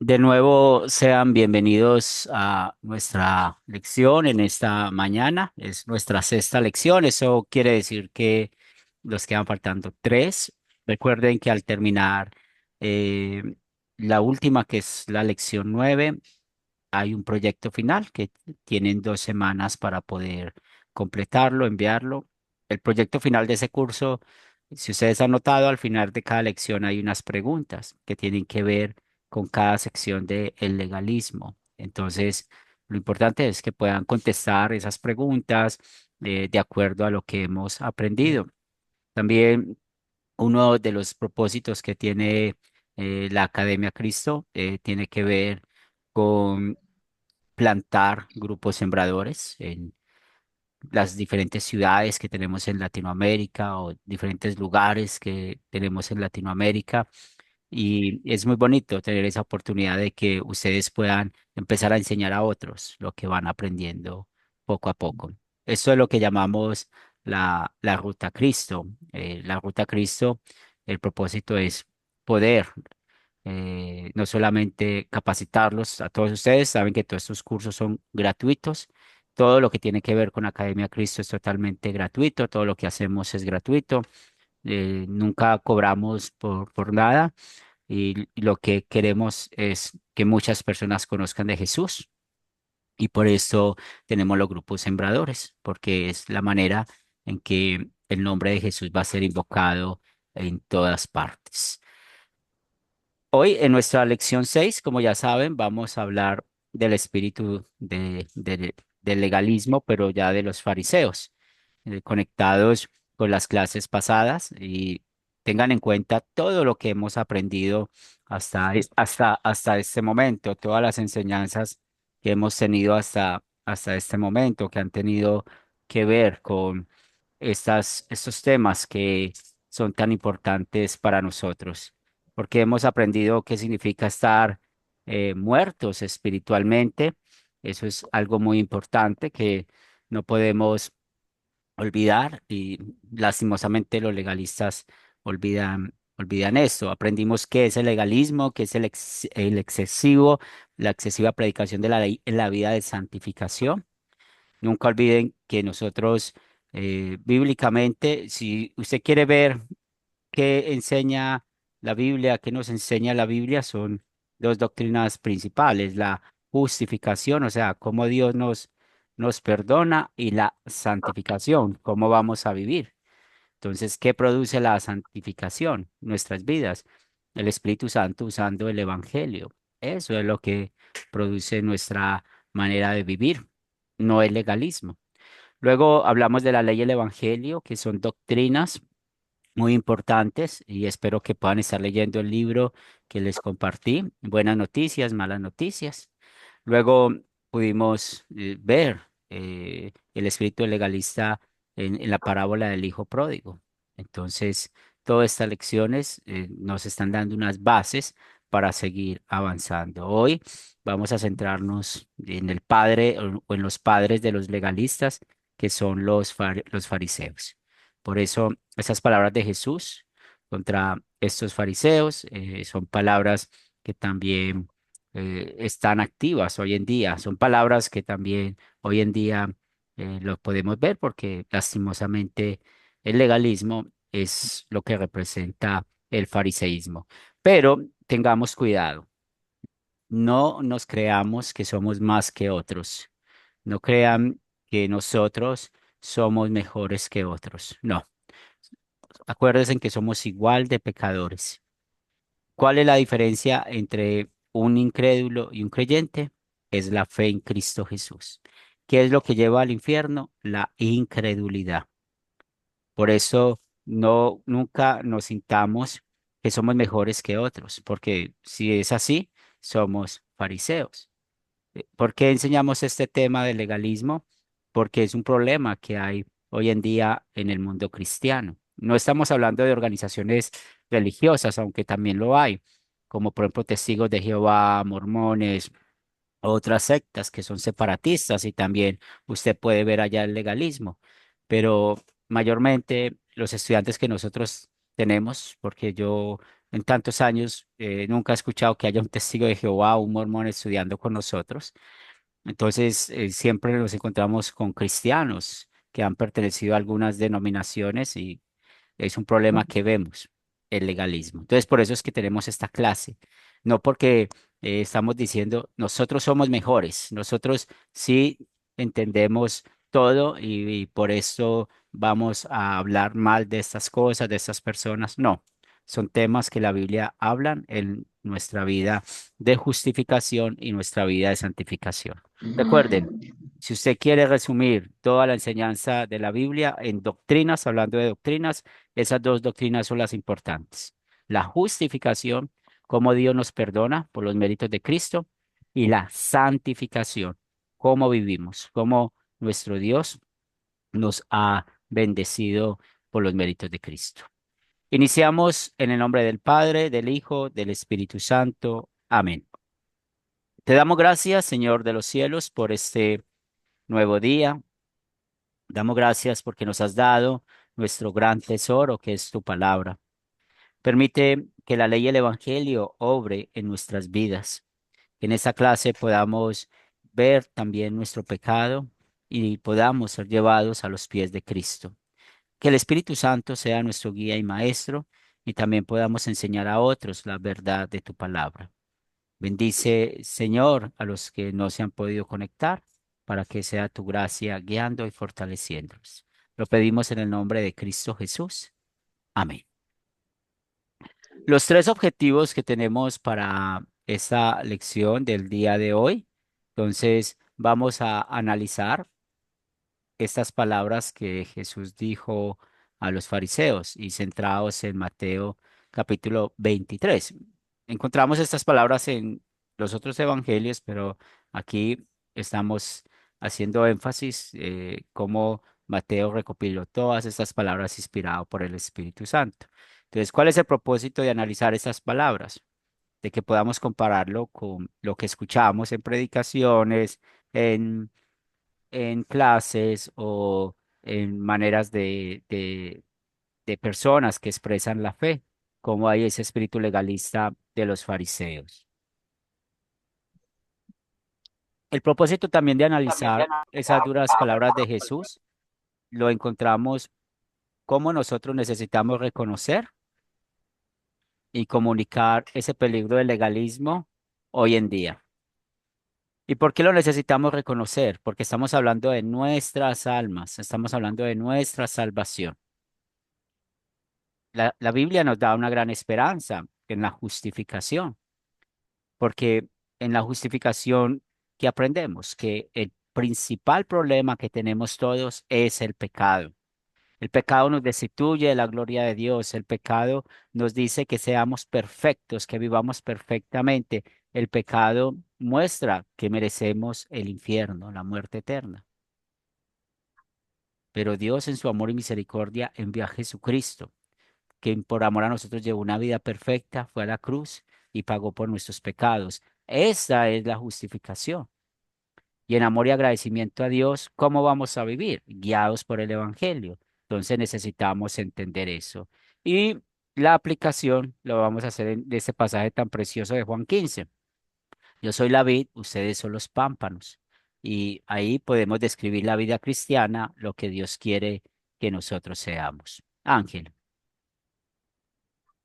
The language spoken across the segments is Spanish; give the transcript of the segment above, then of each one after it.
De nuevo, sean bienvenidos a nuestra lección en esta mañana. Es nuestra sexta lección. Eso quiere decir que nos quedan faltando tres. Recuerden que al terminar eh, la última, que es la lección 9, hay un proyecto final que tienen 2 semanas para poder completarlo, enviarlo. El proyecto final de ese curso, si ustedes han notado, al final de cada lección hay unas preguntas que tienen que ver con cada sección del legalismo. Entonces, lo importante es que puedan contestar esas preguntas de acuerdo a lo que hemos aprendido. También uno de los propósitos que tiene la Academia Cristo tiene que ver con plantar grupos sembradores en las diferentes ciudades que tenemos en Latinoamérica o diferentes lugares que tenemos en Latinoamérica. Y es muy bonito tener esa oportunidad de que ustedes puedan empezar a enseñar a otros lo que van aprendiendo poco a poco. Esto es lo que llamamos la Ruta Cristo. La Ruta Cristo, el propósito es poder no solamente capacitarlos a todos ustedes, saben que todos estos cursos son gratuitos. Todo lo que tiene que ver con Academia Cristo es totalmente gratuito, todo lo que hacemos es gratuito, nunca cobramos por nada y lo que queremos es que muchas personas conozcan de Jesús y por eso tenemos los grupos sembradores, porque es la manera en que el nombre de Jesús va a ser invocado en todas partes. Hoy en nuestra lección 6, como ya saben, vamos a hablar del espíritu del legalismo, pero ya de los fariseos, conectados con las clases pasadas y tengan en cuenta todo lo que hemos aprendido hasta este momento, todas las enseñanzas que hemos tenido hasta este momento, que han tenido que ver con estos temas que son tan importantes para nosotros porque hemos aprendido qué significa estar muertos espiritualmente. Eso es algo muy importante que no podemos olvidar y lastimosamente los legalistas olvidan esto. Aprendimos qué es el legalismo, qué es la excesiva predicación de la ley en la vida de santificación. Nunca olviden que nosotros, bíblicamente, si usted quiere ver qué enseña la Biblia, qué nos enseña la Biblia, son dos doctrinas principales, la justificación, o sea, cómo Dios nos perdona, y la santificación, cómo vamos a vivir. Entonces, ¿qué produce la santificación? Nuestras vidas, el Espíritu Santo usando el Evangelio. Eso es lo que produce nuestra manera de vivir, no el legalismo. Luego hablamos de la ley y el Evangelio, que son doctrinas muy importantes y espero que puedan estar leyendo el libro que les compartí, Buenas noticias, malas noticias. Luego pudimos ver el espíritu legalista en la parábola del hijo pródigo. Entonces, todas estas lecciones nos están dando unas bases para seguir avanzando. Hoy vamos a centrarnos en el padre o en los padres de los legalistas, que son los fariseos. Por eso, esas palabras de Jesús contra estos fariseos son palabras que también están activas hoy en día. Son palabras que también hoy en día lo podemos ver porque lastimosamente el legalismo es lo que representa el fariseísmo. Pero tengamos cuidado, no nos creamos que somos más que otros. No crean que nosotros somos mejores que otros. No, acuérdense que somos igual de pecadores. ¿Cuál es la diferencia entre un incrédulo y un creyente? Es la fe en Cristo Jesús. ¿Qué es lo que lleva al infierno? La incredulidad. Por eso nunca nos sintamos que somos mejores que otros, porque si es así, somos fariseos. ¿Por qué enseñamos este tema del legalismo? Porque es un problema que hay hoy en día en el mundo cristiano. No estamos hablando de organizaciones religiosas, aunque también lo hay, como por ejemplo Testigos de Jehová, mormones, otras sectas que son separatistas y también usted puede ver allá el legalismo. Pero mayormente los estudiantes que nosotros tenemos, porque yo en tantos años nunca he escuchado que haya un testigo de Jehová o un mormón estudiando con nosotros. Entonces, siempre nos encontramos con cristianos que han pertenecido a algunas denominaciones y es un problema que vemos, el legalismo. Entonces, por eso es que tenemos esta clase. No porque estamos diciendo nosotros somos mejores, nosotros sí entendemos todo y por eso vamos a hablar mal de estas cosas, de estas personas. No, son temas que la Biblia hablan en nuestra vida de justificación y nuestra vida de santificación. Recuerden, si usted quiere resumir toda la enseñanza de la Biblia en doctrinas, hablando de doctrinas, esas dos doctrinas son las importantes. La justificación, cómo Dios nos perdona por los méritos de Cristo, y la santificación, cómo vivimos, cómo nuestro Dios nos ha bendecido por los méritos de Cristo. Iniciamos en el nombre del Padre, del Hijo, del Espíritu Santo. Amén. Te damos gracias, Señor de los cielos, por este nuevo día. Damos gracias porque nos has dado nuestro gran tesoro, que es tu palabra. Permite que la ley y el Evangelio obre en nuestras vidas. Que en esta clase podamos ver también nuestro pecado y podamos ser llevados a los pies de Cristo. Que el Espíritu Santo sea nuestro guía y maestro y también podamos enseñar a otros la verdad de tu palabra. Bendice, Señor, a los que no se han podido conectar para que sea tu gracia guiando y fortaleciéndolos. Lo pedimos en el nombre de Cristo Jesús. Amén. Los tres objetivos que tenemos para esta lección del día de hoy. Entonces, vamos a analizar estas palabras que Jesús dijo a los fariseos y centrados en Mateo capítulo 23. Encontramos estas palabras en los otros evangelios, pero aquí estamos haciendo énfasis cómo Mateo recopiló todas estas palabras inspirado por el Espíritu Santo. Entonces, ¿cuál es el propósito de analizar estas palabras? De que podamos compararlo con lo que escuchamos en predicaciones, en clases o en maneras de personas que expresan la fe, como hay ese espíritu legalista de los fariseos. El propósito también de analizar esas duras palabras de Jesús lo encontramos cómo nosotros necesitamos reconocer y comunicar ese peligro del legalismo hoy en día. ¿Y por qué lo necesitamos reconocer? Porque estamos hablando de nuestras almas, estamos hablando de nuestra salvación. La Biblia nos da una gran esperanza en la justificación, porque en la justificación que aprendemos que el principal problema que tenemos todos es el pecado. El pecado nos destituye de la gloria de Dios. El pecado nos dice que seamos perfectos, que vivamos perfectamente. El pecado muestra que merecemos el infierno, la muerte eterna. Pero Dios en su amor y misericordia envió a Jesucristo que por amor a nosotros llevó una vida perfecta, fue a la cruz y pagó por nuestros pecados. Esta es la justificación. Y en amor y agradecimiento a Dios, ¿cómo vamos a vivir? Guiados por el Evangelio. Entonces necesitamos entender eso. Y la aplicación lo vamos a hacer de ese pasaje tan precioso de Juan 15. Yo soy la vid, ustedes son los pámpanos. Y ahí podemos describir la vida cristiana, lo que Dios quiere que nosotros seamos. Ángel.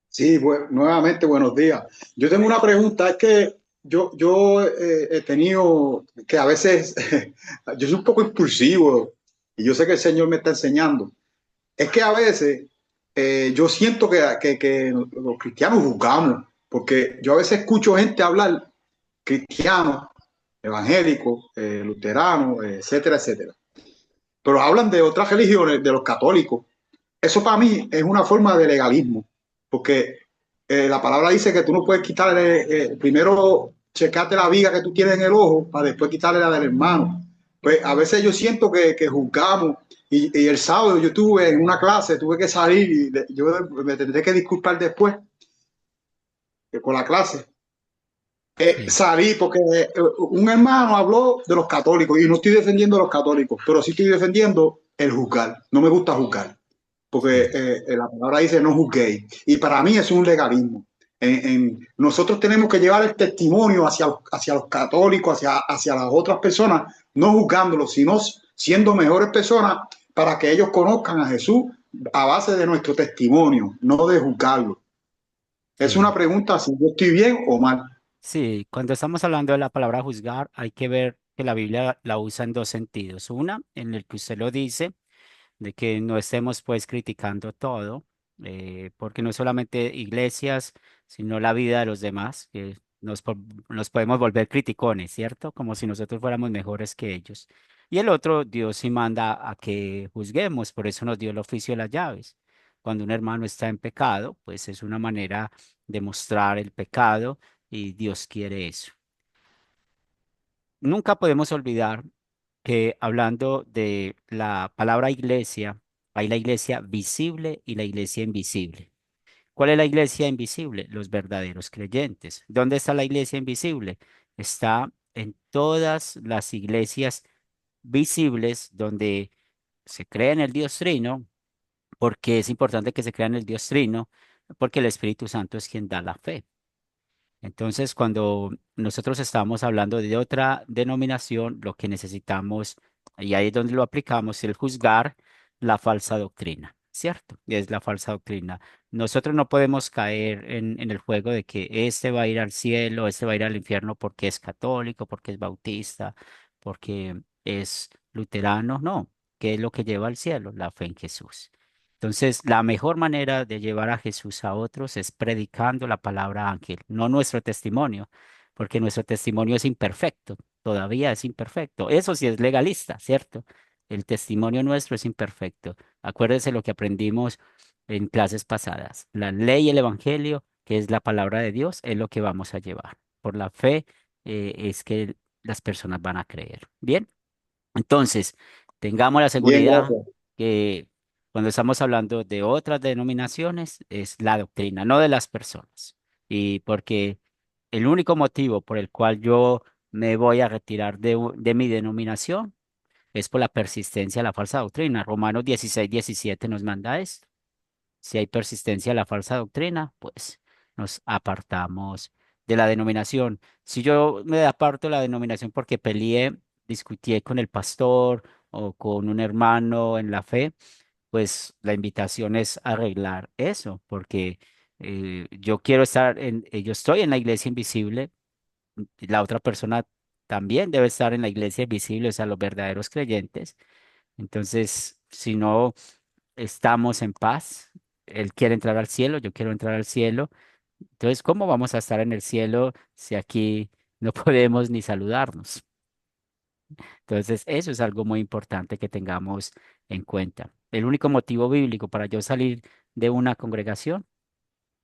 Sí, nuevamente buenos días. Yo tengo una pregunta, es que yo he tenido que a veces, yo soy un poco impulsivo y yo sé que el Señor me está enseñando. Es que a veces yo siento que los cristianos juzgamos, porque yo a veces escucho gente hablar, cristianos, evangélicos, luteranos, etcétera, etcétera. Pero hablan de otras religiones, de los católicos. Eso para mí es una forma de legalismo, porque la palabra dice que tú no puedes quitarle, primero checarte la viga que tú tienes en el ojo para después quitarle la del hermano. Pues a veces yo siento que juzgamos y el sábado yo estuve en una clase, tuve que salir y yo me tendré que disculpar después con la clase. Sí. Salí porque un hermano habló de los católicos y no estoy defendiendo a los católicos, pero sí estoy defendiendo el juzgar. No me gusta juzgar porque Sí. la palabra dice no juzguéis. Y para mí es un legalismo. nosotros tenemos que llevar el testimonio hacia los católicos, hacia las otras personas, no juzgándolos, sino siendo mejores personas para que ellos conozcan a Jesús a base de nuestro testimonio, no de juzgarlo. Es una Sí. pregunta si yo estoy bien o mal. Sí, cuando estamos hablando de la palabra juzgar, hay que ver que la Biblia la usa en dos sentidos. Una, en el que usted lo dice, de que no estemos pues criticando todo, porque no solamente iglesias, sino la vida de los demás, que nos podemos volver criticones, ¿cierto? Como si nosotros fuéramos mejores que ellos. Y el otro, Dios sí manda a que juzguemos, por eso nos dio el oficio de las llaves. Cuando un hermano está en pecado, pues es una manera de mostrar el pecado y Dios quiere eso. Nunca podemos olvidar que hablando de la palabra iglesia, hay la iglesia visible y la iglesia invisible. ¿Cuál es la iglesia invisible? Los verdaderos creyentes. ¿Dónde está la iglesia invisible? Está en todas las iglesias visibles donde se cree en el Dios Trino, porque es importante que se crea en el Dios Trino, porque el Espíritu Santo es quien da la fe. Entonces, cuando nosotros estamos hablando de otra denominación, lo que necesitamos, y ahí es donde lo aplicamos, es el juzgar la falsa doctrina, ¿cierto? Es la falsa doctrina. Nosotros no podemos caer en el juego de que este va a ir al cielo, este va a ir al infierno porque es católico, porque es bautista, porque es luterano. No, ¿qué es lo que lleva al cielo? La fe en Jesús. Entonces, la mejor manera de llevar a Jesús a otros es predicando la palabra ángel, no nuestro testimonio, porque nuestro testimonio es imperfecto, todavía es imperfecto. Eso sí es legalista, ¿cierto? El testimonio nuestro es imperfecto. Acuérdense lo que aprendimos en clases pasadas. La ley y el evangelio, que es la palabra de Dios, es lo que vamos a llevar. Por la fe, es que las personas van a creer. Bien. Entonces, tengamos la Bien, seguridad gracias. que cuando estamos hablando de otras denominaciones es la doctrina, no de las personas. Y porque el único motivo por el cual yo me voy a retirar de mi denominación es por la persistencia de la falsa doctrina. Romanos 16:17 nos manda esto. Si hay persistencia en la falsa doctrina, pues nos apartamos de la denominación. Si yo me aparto de la denominación porque peleé, discutí con el pastor o con un hermano en la fe, pues la invitación es arreglar eso, porque yo quiero estar yo estoy en la iglesia invisible, y la otra persona también debe estar en la iglesia invisible, o sea, los verdaderos creyentes. Entonces, si no estamos en paz. Él quiere entrar al cielo, yo quiero entrar al cielo. Entonces, ¿cómo vamos a estar en el cielo si aquí no podemos ni saludarnos? Entonces, eso es algo muy importante que tengamos en cuenta. El único motivo bíblico para yo salir de una congregación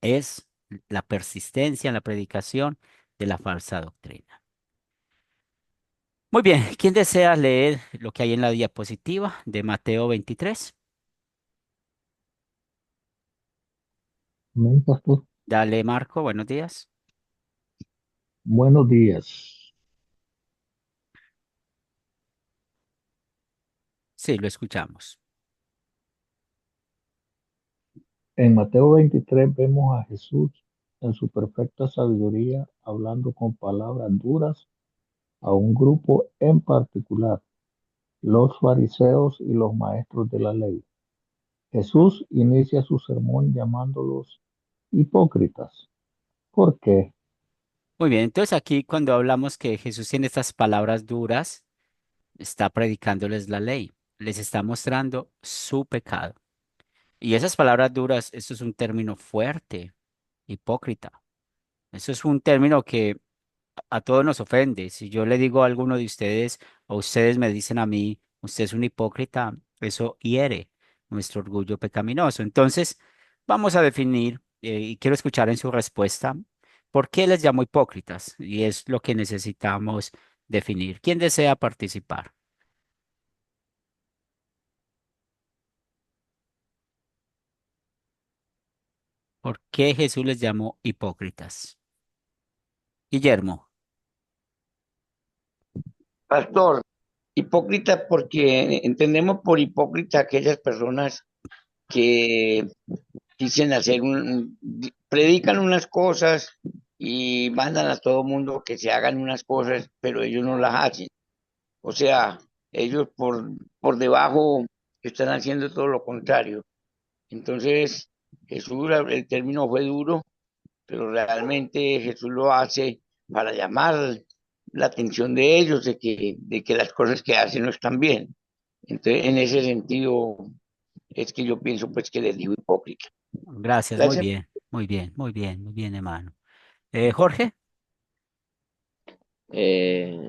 es la persistencia en la predicación de la falsa doctrina. Muy bien, ¿quién desea leer lo que hay en la diapositiva de Mateo 23? Amén, pastor. Dale, Marco, buenos días. Buenos días. Sí, lo escuchamos. En Mateo 23 vemos a Jesús en su perfecta sabiduría hablando con palabras duras a un grupo en particular, los fariseos y los maestros de la ley. Jesús inicia su sermón llamándolos hipócritas. ¿Por qué? Muy bien, entonces aquí cuando hablamos que Jesús tiene estas palabras duras, está predicándoles la ley, les está mostrando su pecado. Y esas palabras duras, eso es un término fuerte, hipócrita. Eso es un término que a todos nos ofende. Si yo le digo a alguno de ustedes o ustedes me dicen a mí, usted es un hipócrita, eso hiere nuestro orgullo pecaminoso. Entonces, vamos a definir, y quiero escuchar en su respuesta, ¿por qué les llamo hipócritas? Y es lo que necesitamos definir. ¿Quién desea participar? ¿Por qué Jesús les llamó hipócritas? Guillermo. Pastor, hipócrita porque entendemos por hipócrita aquellas personas que dicen predican unas cosas y mandan a todo mundo que se hagan unas cosas, pero ellos no las hacen. O sea, ellos por debajo están haciendo todo lo contrario. Entonces, Jesús, el término fue duro, pero realmente Jesús lo hace para llamar la atención de ellos de que las cosas que hacen no están bien. Entonces, en ese sentido, es que yo pienso pues que les digo hipócrita. Gracias, muy Gracias. bien, muy bien, muy bien, muy bien, hermano. Jorge.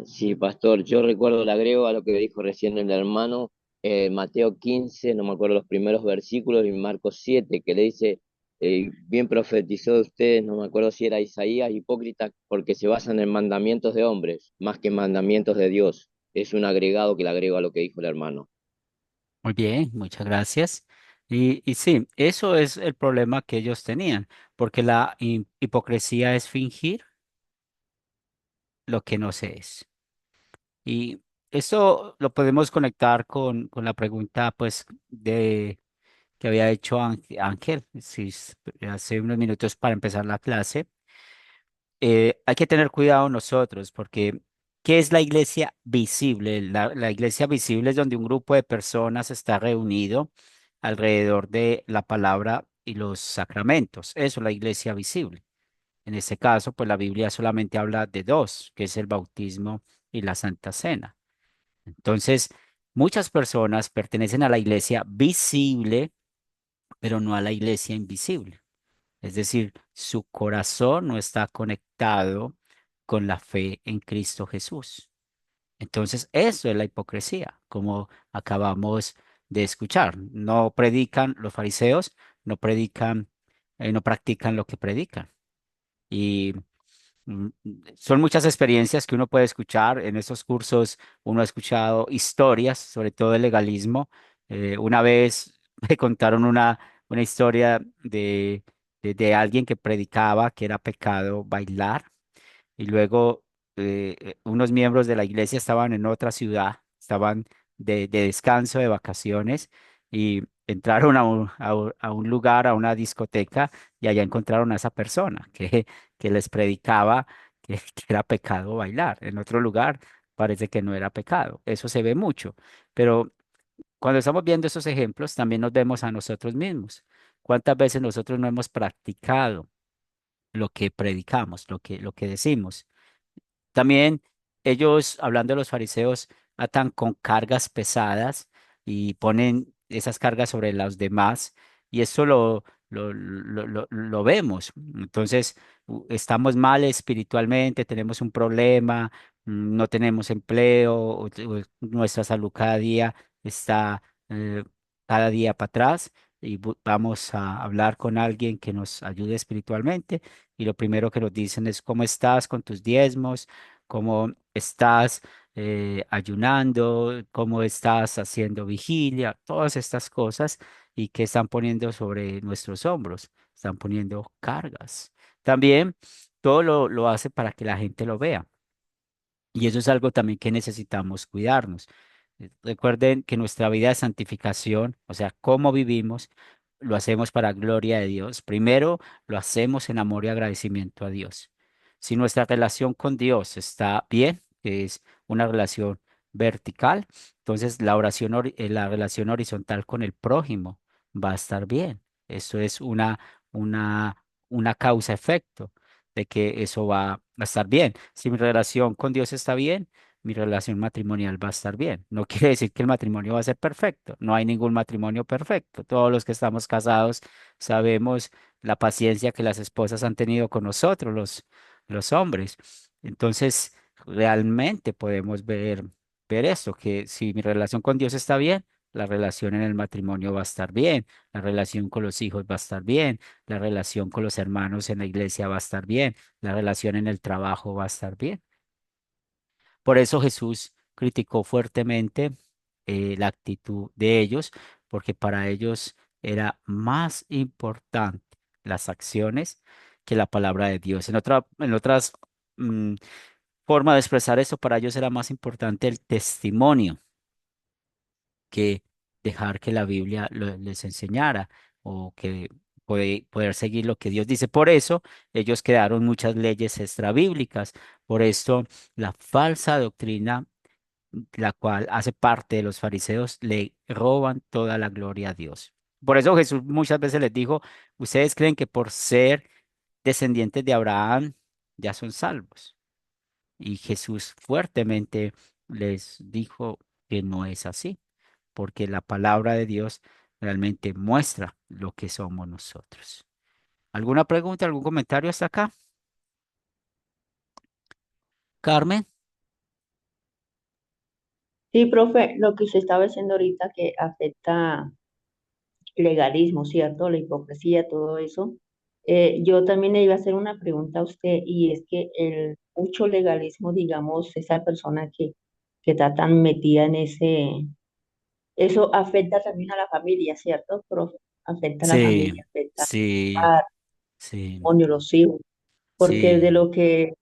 Sí, pastor, yo recuerdo, le agrego a lo que dijo recién el hermano, Mateo 15, no me acuerdo los primeros versículos, y Marcos 7, que le dice, bien profetizó de ustedes, no me acuerdo si era Isaías, hipócrita, porque se basan en mandamientos de hombres, más que en mandamientos de Dios. Es un agregado que le agrego a lo que dijo el hermano. Muy bien, muchas gracias. Y sí, eso es el problema que ellos tenían, porque la hipocresía es fingir lo que no se es. Y eso lo podemos conectar con la pregunta, pues, que había hecho Ángel, sí, hace unos minutos para empezar la clase. Hay que tener cuidado nosotros, porque ¿qué es la iglesia visible? La iglesia visible es donde un grupo de personas está reunido alrededor de la palabra y los sacramentos. Eso es la iglesia visible. En este caso, pues la Biblia solamente habla de dos, que es el bautismo y la Santa Cena. Entonces, muchas personas pertenecen a la iglesia visible, pero no a la iglesia invisible. Es decir, su corazón no está conectado con la fe en Cristo Jesús. Entonces, eso es la hipocresía, como acabamos de escuchar. No predican los fariseos, no predican, no practican lo que predican. Y Mm, son muchas experiencias que uno puede escuchar. En esos cursos uno ha escuchado historias, sobre todo del legalismo. Una vez me contaron una historia de alguien que predicaba que era pecado bailar y luego unos miembros de la iglesia estaban en otra ciudad, estaban de descanso, de vacaciones, y entraron a un lugar, a una discoteca, y allá encontraron a esa persona que les predicaba que era pecado bailar. En otro lugar parece que no era pecado. Eso se ve mucho. Pero cuando estamos viendo esos ejemplos, también nos vemos a nosotros mismos. ¿Cuántas veces nosotros no hemos practicado lo que predicamos, lo que decimos? También ellos, hablando de los fariseos, atan con cargas pesadas y ponen esas cargas sobre los demás, y eso lo vemos. Entonces, estamos mal espiritualmente, tenemos un problema, no tenemos empleo, o nuestra salud cada día está cada día para atrás, y vamos a hablar con alguien que nos ayude espiritualmente, y lo primero que nos dicen es: ¿cómo estás con tus diezmos? ¿Cómo estás ayunando? ¿Cómo estás haciendo vigilia? Todas estas cosas, y que están poniendo sobre nuestros hombros, están poniendo cargas. También todo lo hace para que la gente lo vea. Y eso es algo también que necesitamos cuidarnos. Recuerden que nuestra vida de santificación, o sea, cómo vivimos, lo hacemos para gloria de Dios. Primero, lo hacemos en amor y agradecimiento a Dios. Si nuestra relación con Dios está bien, que es una relación vertical, entonces la relación horizontal con el prójimo va a estar bien. Eso es una, una causa-efecto de que eso va a estar bien. Si mi relación con Dios está bien, mi relación matrimonial va a estar bien. No quiere decir que el matrimonio va a ser perfecto. No hay ningún matrimonio perfecto. Todos los que estamos casados sabemos la paciencia que las esposas han tenido con nosotros, los hombres. Entonces, realmente podemos ver esto, que si mi relación con Dios está bien, la relación en el matrimonio va a estar bien, la relación con los hijos va a estar bien, la relación con los hermanos en la iglesia va a estar bien, la relación en el trabajo va a estar bien. Por eso Jesús criticó fuertemente la actitud de ellos, porque para ellos era más importante las acciones que la palabra de Dios. En otras mm, formas de expresar eso, para ellos era más importante el testimonio que dejar que la Biblia les enseñara, o que poder seguir lo que Dios dice. Por eso ellos crearon muchas leyes extrabíblicas. Por esto la falsa doctrina, la cual hace parte de los fariseos, le roban toda la gloria a Dios. Por eso Jesús muchas veces les dijo, ustedes creen que por ser descendientes de Abraham ya son salvos. Y Jesús fuertemente les dijo que no es así, porque la palabra de Dios realmente muestra lo que somos nosotros. ¿Alguna pregunta, algún comentario hasta acá? Carmen. Sí, profe, lo que usted estaba diciendo ahorita que afecta legalismo, ¿cierto? La hipocresía, todo eso. Yo también le iba a hacer una pregunta a usted y es que el mucho legalismo, digamos, esa persona que está tan metida en eso afecta también a la familia, ¿cierto, profe? Afecta a la Sí, familia, afecta sí, al sí, matrimonio, los hijos, porque de sí, lo que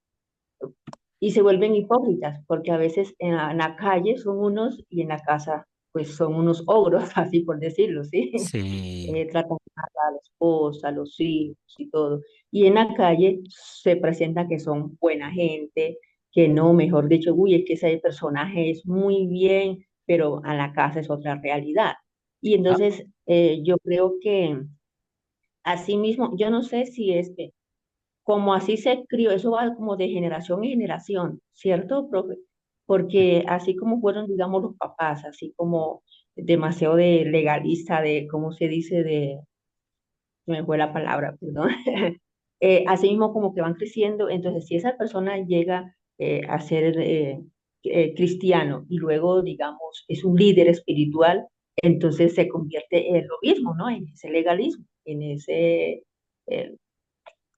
y se vuelven hipócritas, porque a veces en la calle son unos y en la casa pues son unos ogros, así por decirlo, ¿sí? sí, Tratan mal a la esposa, a los hijos y todo. Y en la calle se presenta que son buena gente, que no, mejor dicho, uy, es que ese personaje es muy bien, pero a la casa es otra realidad. Y ah, entonces yo creo que así mismo, yo no sé si es que como así se crió, eso va como de generación en generación, ¿cierto, profe? Porque así como fueron, digamos, los papás, así como demasiado de legalista, de, ¿cómo se dice? Se me fue la palabra, perdón. Así mismo como que van creciendo, entonces si esa persona llega a ser cristiano y luego, digamos, es un líder espiritual, entonces se convierte en lo mismo, ¿no? En ese legalismo, en ese... eh,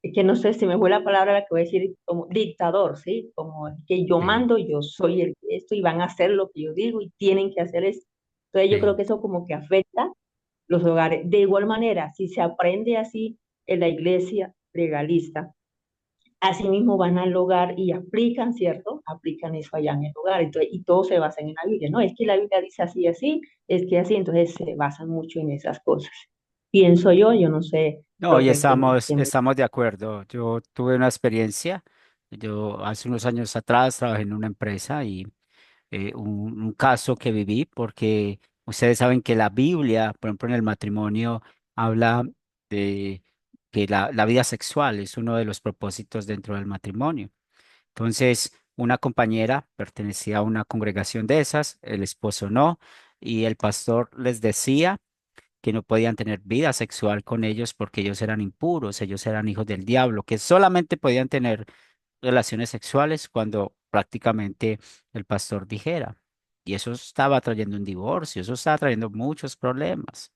es que no sé si me fue la palabra la que voy a decir, como dictador, ¿sí? Como que yo sí, mando, yo soy el que esto y van a hacer lo que yo digo y tienen que hacer esto. Entonces yo creo sí, que eso como que afecta los hogares. De igual manera, si se aprende así en la iglesia legalista, así mismo van al hogar y aplican, ¿cierto? Aplican eso allá en el hogar. Entonces, y todo se basa en la Biblia, ¿no? Es que la Biblia dice así, así, es que así, entonces se basan mucho en esas cosas. Pienso yo no sé, no, y profe, estamos de acuerdo. Yo tuve una experiencia, yo hace unos años atrás trabajé en una empresa y un caso que viví, porque ustedes saben que la Biblia, por ejemplo, en el matrimonio, habla de que la vida sexual es uno de los propósitos dentro del matrimonio. Entonces, una compañera pertenecía a una congregación de esas, el esposo no, y el pastor les decía que no podían tener vida sexual con ellos porque ellos eran impuros, ellos eran hijos del diablo, que solamente podían tener relaciones sexuales cuando prácticamente el pastor dijera. Y eso estaba trayendo un divorcio, eso estaba trayendo muchos problemas.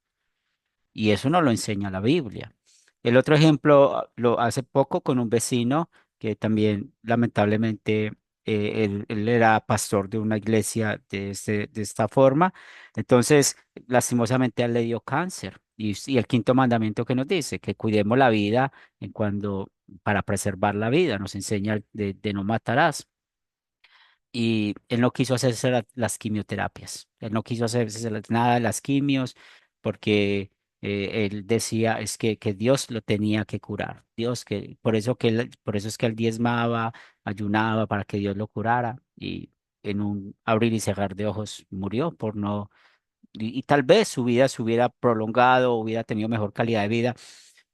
Y eso no lo enseña la Biblia. El otro ejemplo lo hace poco con un vecino que también lamentablemente él era pastor de una iglesia de esta forma. Entonces, lastimosamente a él le dio cáncer. Y el quinto mandamiento que nos dice, que cuidemos la vida en cuando, para preservar la vida, nos enseña de no matarás. Y él no quiso hacerse las quimioterapias. Él no quiso hacerse nada de las quimios porque él decía es que Dios lo tenía que curar. Dios que por eso es que él diezmaba, ayunaba para que Dios lo curara y en un abrir y cerrar de ojos murió por no y tal vez su vida se hubiera prolongado, hubiera tenido mejor calidad de vida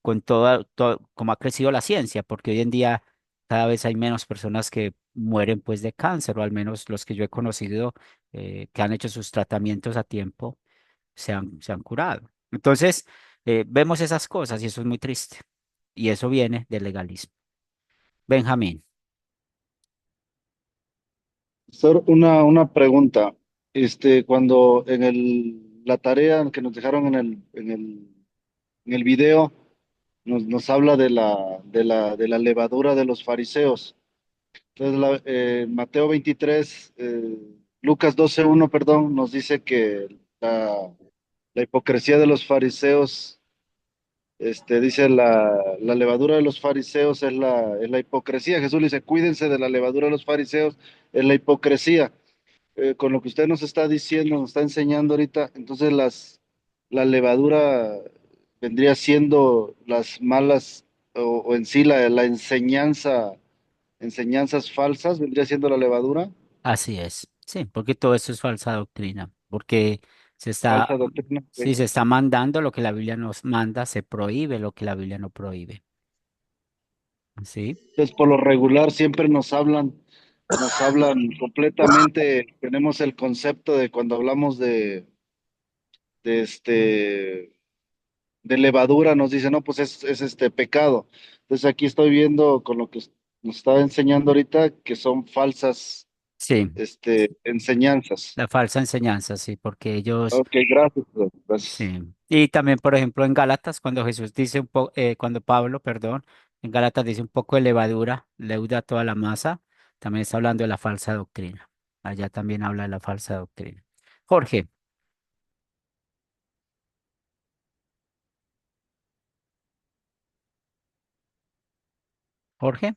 con todo, como ha crecido la ciencia, porque hoy en día cada vez hay menos personas que mueren pues de cáncer, o al menos los que yo he conocido que han hecho sus tratamientos a tiempo se han curado. Entonces, vemos esas cosas y eso es muy triste. Y eso viene del legalismo. Benjamín. Sor, una pregunta. Cuando la tarea que nos dejaron en el video nos habla de la levadura de los fariseos. Entonces, Mateo 23, Lucas 12:1, perdón, nos dice que la hipocresía de los fariseos, dice la levadura de los fariseos es la hipocresía. Jesús le dice, cuídense de la levadura de los fariseos, es la hipocresía. Con lo que usted nos está diciendo, nos está enseñando ahorita, entonces la levadura vendría siendo las malas o en sí la enseñanzas falsas, vendría siendo la levadura, Así es, sí, porque todo eso es falsa doctrina, porque se está, falsa doctrina. si Ok. se está mandando lo que la Biblia nos manda, se prohíbe lo que la Biblia no prohíbe. ¿Sí? Entonces, por lo regular, siempre nos hablan completamente, tenemos el concepto de cuando hablamos de de levadura, nos dicen, no, pues es este pecado. Entonces aquí estoy viendo con lo que nos estaba enseñando ahorita, que son falsas, Sí, enseñanzas. la falsa enseñanza, sí, porque ellos, Ok, gracias, bro, gracias. sí. Y también, por ejemplo, en Gálatas, cuando Jesús dice un poco, cuando Pablo, perdón, en Gálatas dice un poco de levadura, leuda toda la masa, también está hablando de la falsa doctrina. Allá también habla de la falsa doctrina. Jorge, Jorge.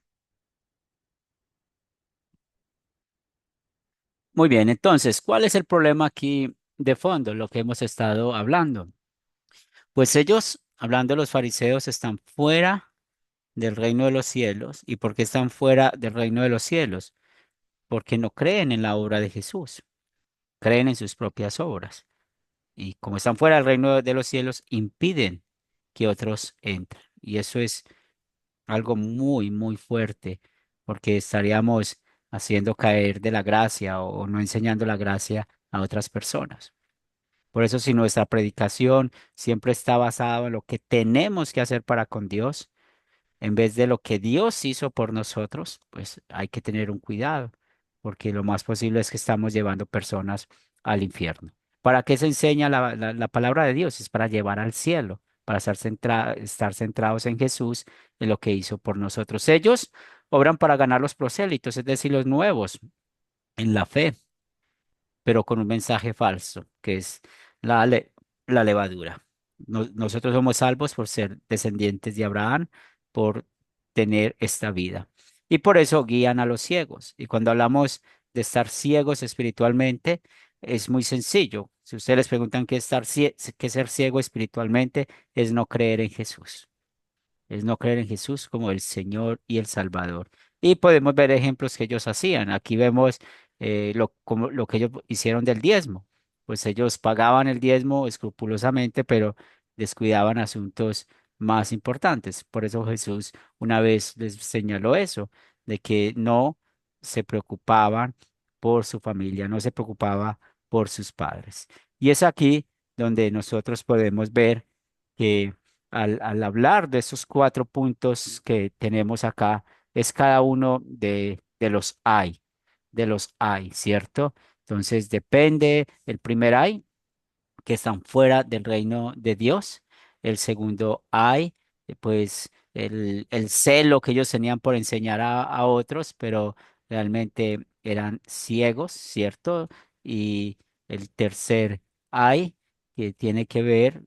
Muy bien, entonces, ¿cuál es el problema aquí de fondo, lo que hemos estado hablando? Pues ellos, hablando de los fariseos, están fuera del reino de los cielos. ¿Y por qué están fuera del reino de los cielos? Porque no creen en la obra de Jesús, creen en sus propias obras. Y como están fuera del reino de los cielos, impiden que otros entren. Y eso es algo muy, muy fuerte, porque estaríamos haciendo caer de la gracia o no enseñando la gracia a otras personas. Por eso, si nuestra predicación siempre está basada en lo que tenemos que hacer para con Dios, en vez de lo que Dios hizo por nosotros, pues hay que tener un cuidado, porque lo más posible es que estamos llevando personas al infierno. ¿Para qué se enseña la palabra de Dios? Es para llevar al cielo, para estar centrados en Jesús, en lo que hizo por nosotros. Ellos obran para ganar los prosélitos, es decir, los nuevos en la fe, pero con un mensaje falso, que es la, le- la levadura. Nosotros somos salvos por ser descendientes de Abraham, por tener esta vida. Y por eso guían a los ciegos. Y cuando hablamos de estar ciegos espiritualmente, es muy sencillo. Si ustedes les preguntan qué es ser ciego espiritualmente, es no creer en Jesús, es no creer en Jesús como el Señor y el Salvador. Y podemos ver ejemplos que ellos hacían. Aquí vemos como lo que ellos hicieron del diezmo. Pues ellos pagaban el diezmo escrupulosamente, pero descuidaban asuntos más importantes. Por eso Jesús una vez les señaló eso, de que no se preocupaban por su familia, no se preocupaba por sus padres. Y es aquí donde nosotros podemos ver que al hablar de esos 4 puntos que tenemos acá, es cada uno de los hay, ¿cierto? Entonces depende, el primer hay, que están fuera del reino de Dios. El segundo hay, pues, el celo que ellos tenían por enseñar a otros, pero realmente eran ciegos, ¿cierto? Y el tercer hay, que tiene que ver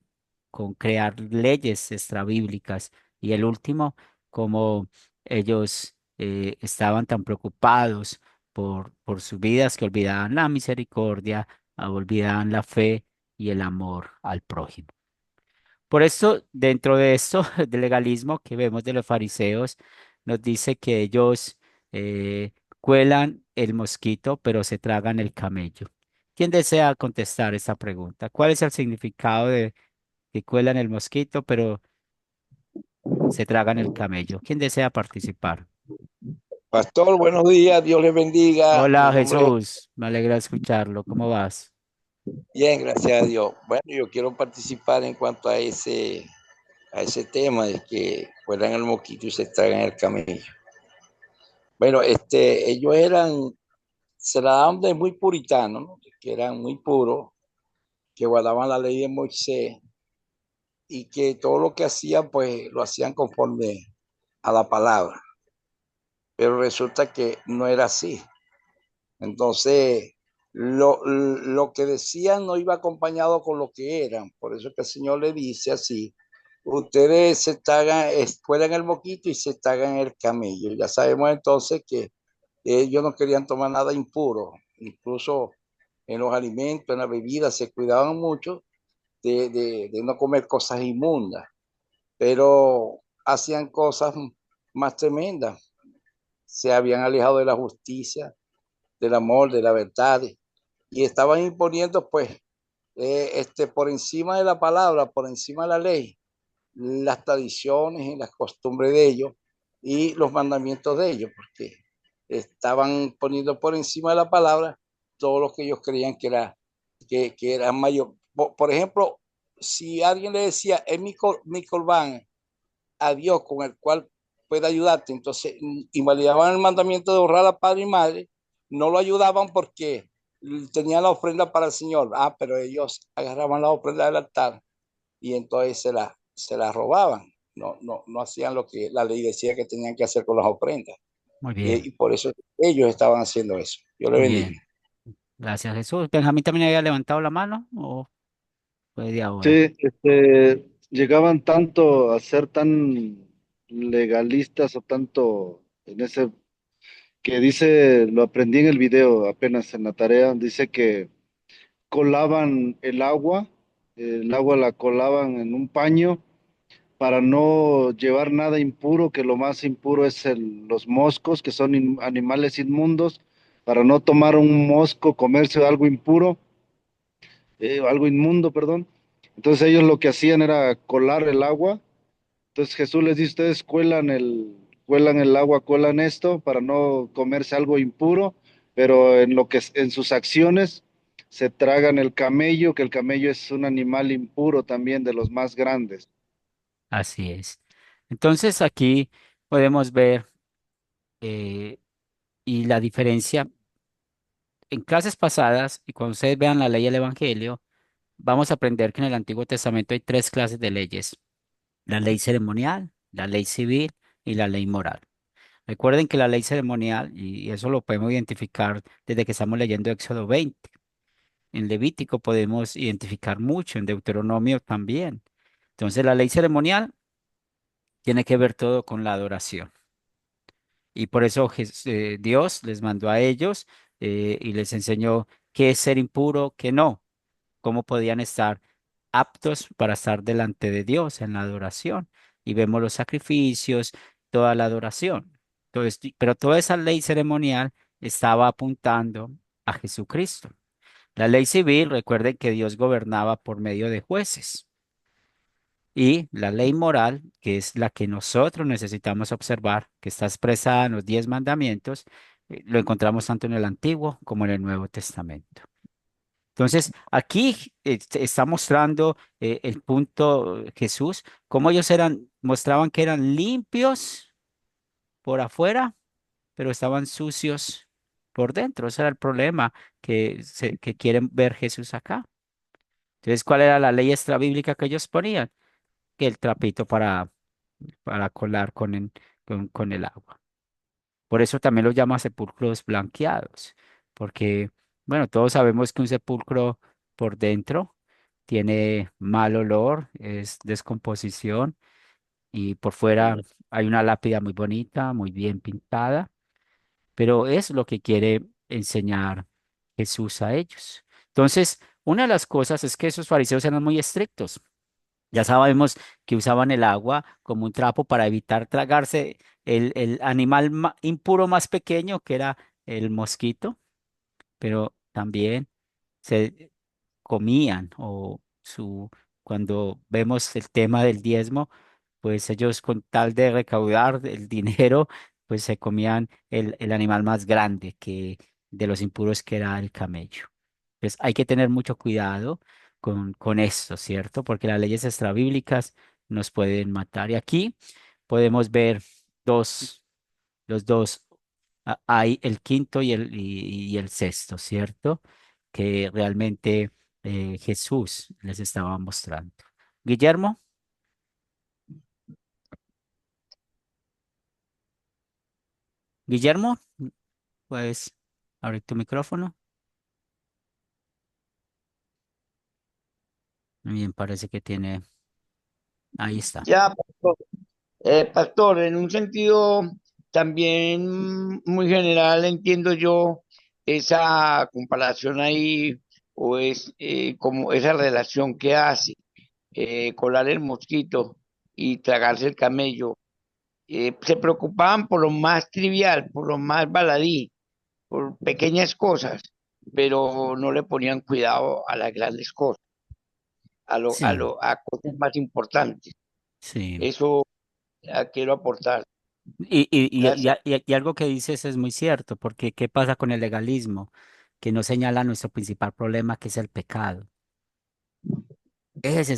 con crear leyes extrabíblicas. Y el último, como ellos estaban tan preocupados por sus vidas que olvidaban la misericordia, olvidaban la fe y el amor al prójimo. Por esto, dentro de esto, del legalismo que vemos de los fariseos, nos dice que ellos cuelan el mosquito, pero se tragan el camello. ¿Quién desea contestar esta pregunta? ¿Cuál es el significado de que cuelan el mosquito, pero se tragan el camello? ¿Quién desea participar? Pastor, buenos días, Dios les bendiga. Mi Hola nombre es Jesús, me alegra escucharlo. ¿Cómo vas? bien, gracias a Dios. Bueno, yo quiero participar en cuanto a ese tema de que fueran el mosquito y se tragan el camello. Bueno, ellos se la daban de muy puritanos, ¿no? Que eran muy puros, que guardaban la ley de Moisés y que todo lo que hacían, pues lo hacían conforme a la palabra. Pero resulta que no era así. Entonces, lo que decían no iba acompañado con lo que eran. Por eso que el Señor le dice así, ustedes se tragan, fueran el moquito y se tragan el camello. Ya sabemos entonces que ellos no querían tomar nada impuro. Incluso en los alimentos, en la bebida, se cuidaban mucho de no comer cosas inmundas, pero hacían cosas más tremendas. Se habían alejado de la justicia, del amor, de la verdad, y estaban imponiendo, pues, por encima de la palabra, por encima de la ley, las tradiciones y las costumbres de ellos y los mandamientos de ellos, porque estaban poniendo por encima de la palabra todo lo que ellos creían que era mayor. Por ejemplo, si alguien le decía, es mi corbán a Dios con el cual puede ayudarte, entonces invalidaban el mandamiento de honrar a padre y madre, no lo ayudaban porque tenían la ofrenda para el Señor. Pero ellos agarraban la ofrenda del altar y entonces se la robaban. No hacían lo que la ley decía que tenían que hacer con las ofrendas. Muy bien, Y por eso ellos estaban haciendo eso. Yo le muy bendiga. bien. Gracias, Jesús. Benjamín también había levantado la mano o fue de ahora. Sí, llegaban tanto a ser tan legalistas o tanto en ese que dice, lo aprendí en el video apenas en la tarea, dice que colaban el agua la colaban en un paño para no llevar nada impuro, que lo más impuro es los moscos, que son animales inmundos, para no tomar un mosco, comerse algo impuro, algo inmundo, perdón. Entonces ellos lo que hacían era colar el agua. Entonces Jesús les dice, ustedes cuelan el agua, cuelan esto para no comerse algo impuro, pero en sus acciones se tragan el camello, que el camello es un animal impuro también de los más grandes. Así es. Entonces aquí podemos ver eh, y la diferencia en clases pasadas y cuando ustedes vean la ley del Evangelio, vamos a aprender que en el Antiguo Testamento hay tres clases de leyes: la ley ceremonial, la ley civil y la ley moral. Recuerden que la ley ceremonial, y eso lo podemos identificar desde que estamos leyendo Éxodo 20. En Levítico podemos identificar mucho, en Deuteronomio también. Entonces la ley ceremonial tiene que ver todo con la adoración. Y por eso Dios les mandó a ellos y les enseñó qué es ser impuro, qué no, cómo podían estar aptos para estar delante de Dios en la adoración. Y vemos los sacrificios, toda la adoración. Entonces, pero toda esa ley ceremonial estaba apuntando a Jesucristo. La ley civil, recuerden que Dios gobernaba por medio de jueces. Y la ley moral, que es la que nosotros necesitamos observar, que está expresada en los 10 mandamientos, lo encontramos tanto en el Antiguo como en el Nuevo Testamento. Entonces, aquí está mostrando el punto Jesús, cómo ellos mostraban que eran limpios por afuera, pero estaban sucios por dentro. Ese era el problema que quieren ver Jesús acá. Entonces, ¿cuál era la ley extrabíblica que ellos ponían? Que el trapito para colar con el agua. Por eso también los llama sepulcros blanqueados, porque, bueno, todos sabemos que un sepulcro por dentro tiene mal olor, es descomposición, y por fuera hay una lápida muy bonita, muy bien pintada, pero es lo que quiere enseñar Jesús a ellos. Entonces, una de las cosas es que esos fariseos eran muy estrictos. Ya sabemos que usaban el agua como un trapo para evitar tragarse el animal impuro más pequeño, que era el mosquito, pero también se comían cuando vemos el tema del diezmo, pues ellos con tal de recaudar el dinero, pues se comían el animal más grande que de los impuros, que era el camello. Entonces hay que tener mucho cuidado con esto, ¿cierto? Porque las leyes extrabíblicas nos pueden matar. Y aquí podemos ver los dos, hay el quinto y el sexto, ¿cierto? Que realmente Jesús les estaba mostrando. Guillermo, Guillermo, pues abrir tu micrófono. Muy bien, parece que tiene, ahí está. Ya, pastor. Pastor, en un sentido también muy general entiendo yo esa comparación ahí o es como esa relación que hace, colar el mosquito y tragarse el camello. Se preocupaban por lo más trivial, por lo más baladí, por pequeñas cosas, pero no le ponían cuidado a las grandes cosas, Sí, a cosas más importantes. sí. Eso quiero aportar. Y Gracias. y algo que dices es muy cierto, porque ¿qué pasa con el legalismo? Que no señala nuestro principal problema, que es el pecado. Ese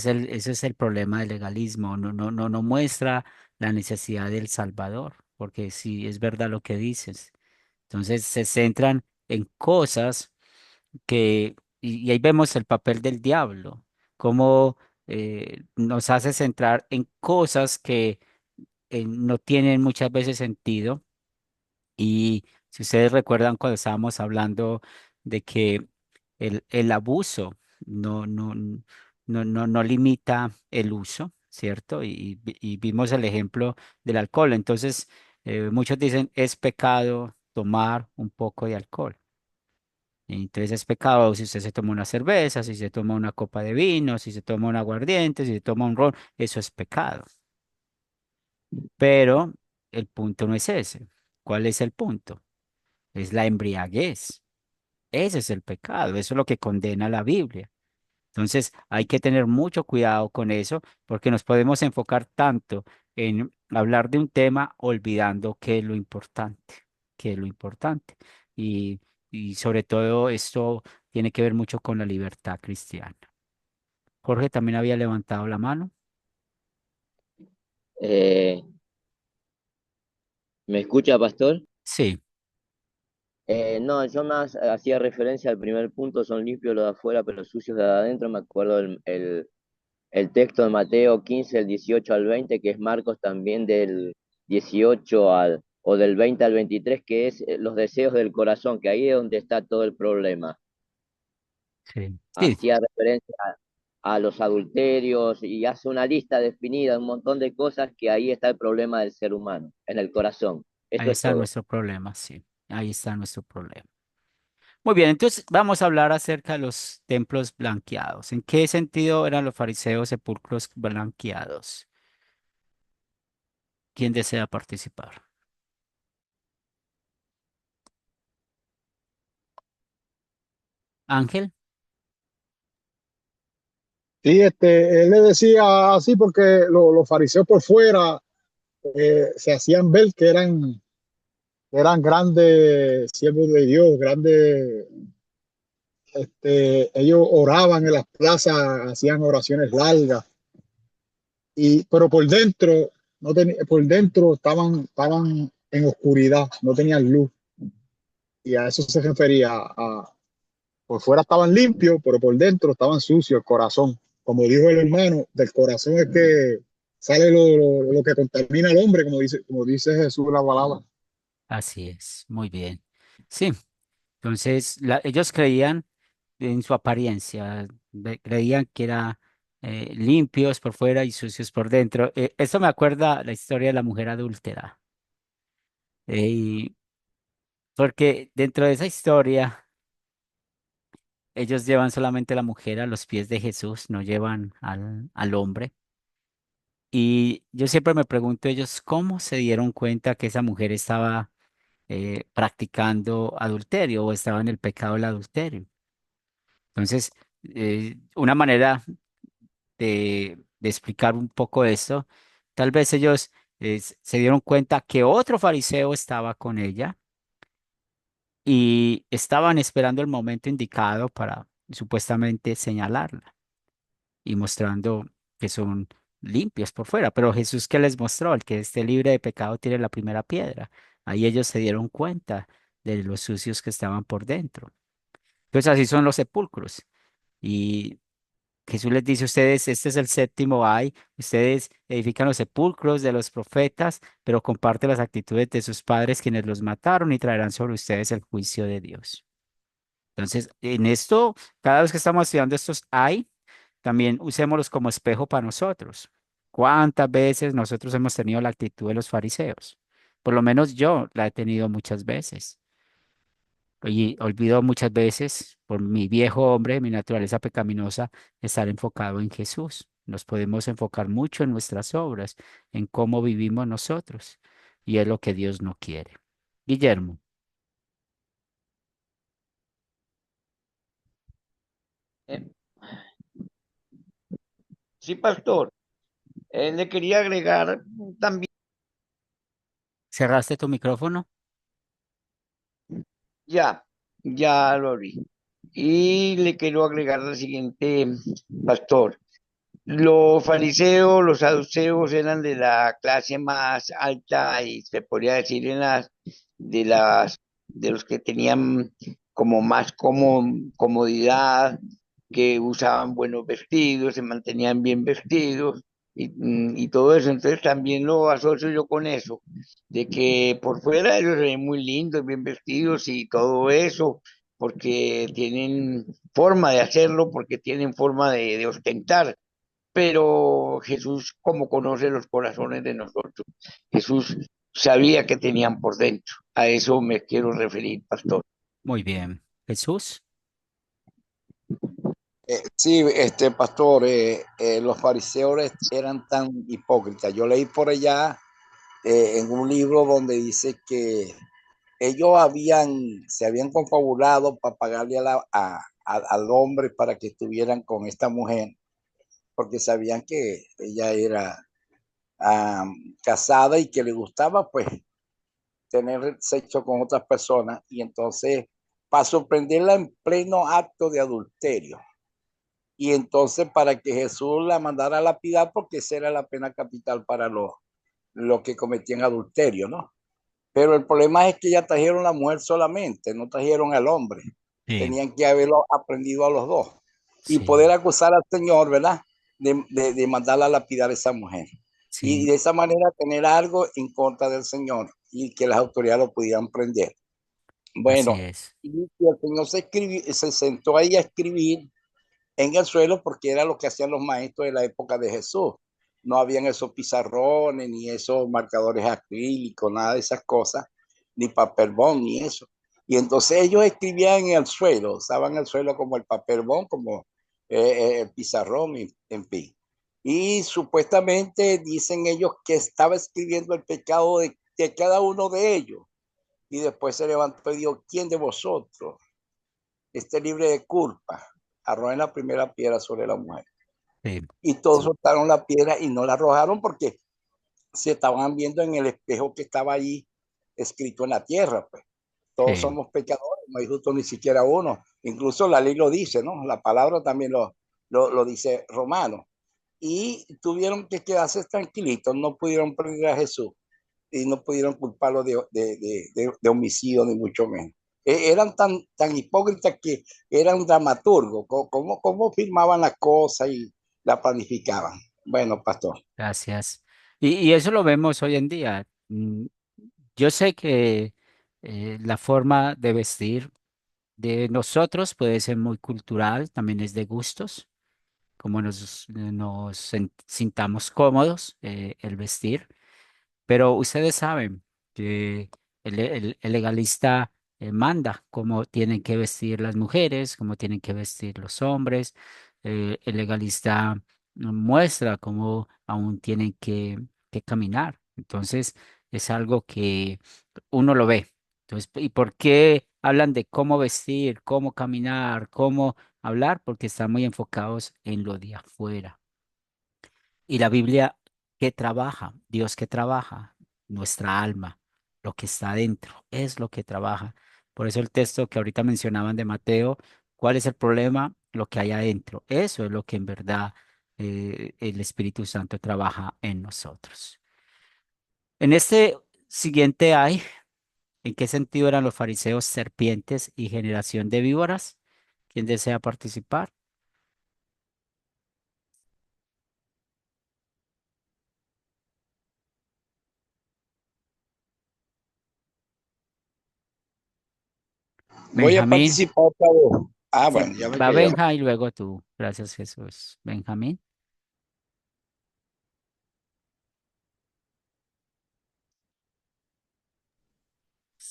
es el problema del legalismo. No muestra la necesidad del Salvador, porque sí es verdad lo que dices. Entonces se centran en cosas que, y ahí vemos el papel del diablo, cómo nos hace centrar en cosas que no tienen muchas veces sentido. Y si ustedes recuerdan cuando estábamos hablando de que el abuso no limita el uso, ¿cierto? Y vimos el ejemplo del alcohol. Entonces, muchos dicen, es pecado tomar un poco de alcohol. Entonces es pecado si usted se toma una cerveza, si se toma una copa de vino, si se toma un aguardiente, si se toma un ron, eso es pecado. Pero el punto no es ese. ¿Cuál es el punto? Es la embriaguez. Ese es el pecado, eso es lo que condena la Biblia. Entonces hay que tener mucho cuidado con eso porque nos podemos enfocar tanto en hablar de un tema olvidando que es lo importante, que es lo importante. Y, y sobre todo esto tiene que ver mucho con la libertad cristiana. Jorge también había levantado la mano. Eh, ¿Me escucha, pastor? Sí, No, yo más hacía referencia al primer punto, son limpios los de afuera, pero sucios de adentro. Me acuerdo el texto de Mateo 15, del 18 al 20, que es Marcos también del 18 o del 20 al 23, que es los deseos del corazón, que ahí es donde está todo el problema. sí, sí, Hacía referencia a los adulterios y hace una lista definida, un montón de cosas que ahí está el problema del ser humano, en el corazón. ahí Eso es está todo. nuestro problema, sí, ahí está nuestro problema. Muy bien, entonces vamos a hablar acerca de los templos blanqueados. ¿En qué sentido eran los fariseos sepulcros blanqueados? ¿Quién desea participar? Ángel. Sí, él le decía así porque los fariseos por fuera se hacían ver eran grandes siervos de Dios, grandes, ellos oraban en las plazas, hacían oraciones largas, pero por dentro, no por dentro estaban en oscuridad, no tenían luz, y a eso se refería, por fuera estaban limpios, pero por dentro estaban sucios, el corazón. Como dijo el hermano, del corazón es que sale lo que contamina al hombre, como dice Jesús en la palabra. Así es, muy bien. Sí, entonces ellos creían en su apariencia, creían que eran limpios por fuera y sucios por dentro. Esto me acuerda la historia de la mujer adúltera. Y porque dentro de esa historia, ellos llevan solamente a la mujer a los pies de Jesús, no llevan al hombre. Y yo siempre me pregunto ellos cómo se dieron cuenta que esa mujer estaba practicando adulterio o estaba en el pecado del adulterio. Entonces, una manera de explicar un poco esto, tal vez ellos se dieron cuenta que otro fariseo estaba con ella y estaban esperando el momento indicado para supuestamente señalarla y mostrando que son limpios por fuera. Pero Jesús, ¿qué les mostró? El que esté libre de pecado tiene la primera piedra. Ahí ellos se dieron cuenta de los sucios que estaban por dentro. Entonces así son los sepulcros. Y Jesús les dice, ustedes, este es el séptimo ay, ustedes edifican los sepulcros de los profetas, pero comparten las actitudes de sus padres quienes los mataron y traerán sobre ustedes el juicio de Dios. Entonces, en esto, cada vez que estamos estudiando estos ay, también usémoslos como espejo para nosotros. ¿Cuántas veces nosotros hemos tenido la actitud de los fariseos? Por lo menos yo la he tenido muchas veces. Y olvido muchas veces, por mi viejo hombre, mi naturaleza pecaminosa, estar enfocado en Jesús. Nos podemos enfocar mucho en nuestras obras, en cómo vivimos nosotros, y es lo que Dios no quiere. Guillermo, Eh, Sí, pastor. Le quería agregar también, ¿cerraste tu micrófono? ya, ya lo abrí. Y le quiero agregar lo siguiente, pastor. Los fariseos, los saduceos eran de la clase más alta y se podría decir de las de los que tenían como más comodidad, que usaban buenos vestidos, se mantenían bien vestidos y todo eso. Entonces también lo asocio yo con eso, de que por fuera ellos se ven muy lindos, bien vestidos y todo eso, porque tienen forma de hacerlo, porque tienen forma de ostentar, pero Jesús, como conoce los corazones de nosotros, Jesús sabía que tenían por dentro. A eso me quiero referir, pastor. Muy bien. Jesús, Sí, pastor, los fariseos eran tan hipócritas. Yo leí por allá en un libro donde dice que ellos se habían confabulado para pagarle al hombre para que estuvieran con esta mujer, porque sabían que ella era casada y que le gustaba pues tener sexo con otras personas, y entonces para sorprenderla en pleno acto de adulterio. Y entonces para que Jesús la mandara a lapidar, porque esa era la pena capital para los que cometían adulterio, ¿no? Pero el problema es que ya trajeron la mujer solamente, no trajeron al hombre. sí, Tenían que haberlo aprendido a los dos y sí, poder acusar al Señor, ¿verdad? De mandarla a lapidar a esa mujer. Y sí, de esa manera tener algo en contra del Señor y que las autoridades lo pudieran prender. así Bueno, es. y el Señor se sentó ahí a escribir en el suelo, porque era lo que hacían los maestros de la época de Jesús. No habían esos pizarrones, ni esos marcadores acrílicos, nada de esas cosas, ni papel bond, ni eso. Y entonces ellos escribían en el suelo, usaban el suelo como el papel bond, como el pizarrón, en fin. Y supuestamente dicen ellos que estaba escribiendo el pecado de cada uno de ellos. Y después se levantó y dijo: ¿quién de vosotros esté libre de culpa? Arrojen la primera piedra sobre la mujer. Sí, Y todos soltaron la piedra y no la arrojaron, porque se estaban viendo en el espejo que estaba ahí escrito en la tierra. Pues todos sí, somos pecadores, no hay justo ni siquiera uno. Incluso la ley lo dice, ¿no? La palabra también lo dice Romano. Y tuvieron que quedarse tranquilitos, no pudieron prender a Jesús y no pudieron culparlo de homicidio, ni mucho menos. Eran tan hipócritas que eran dramaturgos, cómo firmaban las cosas y la planificaban. Bueno, pastor. gracias. Y eso lo vemos hoy en día. Yo sé que la forma de vestir de nosotros puede ser muy cultural, también es de gustos, como sintamos cómodos el vestir. Pero ustedes saben que el legalista manda cómo tienen que vestir las mujeres, cómo tienen que vestir los hombres. El legalista muestra cómo aún tienen que caminar. Entonces, es algo que uno lo ve. Entonces, ¿y por qué hablan de cómo vestir, cómo caminar, cómo hablar? Porque están muy enfocados en lo de afuera. Y la Biblia, ¿qué trabaja? Dios, ¿qué trabaja? Nuestra alma, lo que está dentro, es lo que trabaja. Por eso el texto que ahorita mencionaban de Mateo, ¿cuál es el problema? Lo que hay adentro. Eso es lo que en verdad el Espíritu Santo trabaja en nosotros. En este siguiente hay, ¿en qué sentido eran los fariseos serpientes y generación de víboras? ¿Quién desea participar? Voy a Benjamín. participar otra vez. Sí, Bueno, ya me va quedé. Benja y luego tú. Gracias, Jesús. Benjamín.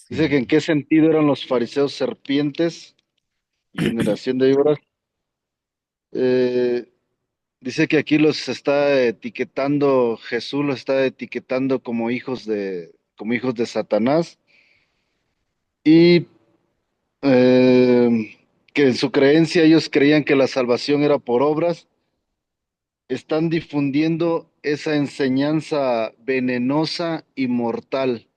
Dice que en Sí, qué sentido eran los fariseos serpientes y generación de víboras. Eh, Dice que aquí los está etiquetando, Jesús los está etiquetando como hijos de Satanás y que en su creencia ellos creían que la salvación era por obras. Están difundiendo esa enseñanza venenosa y mortal.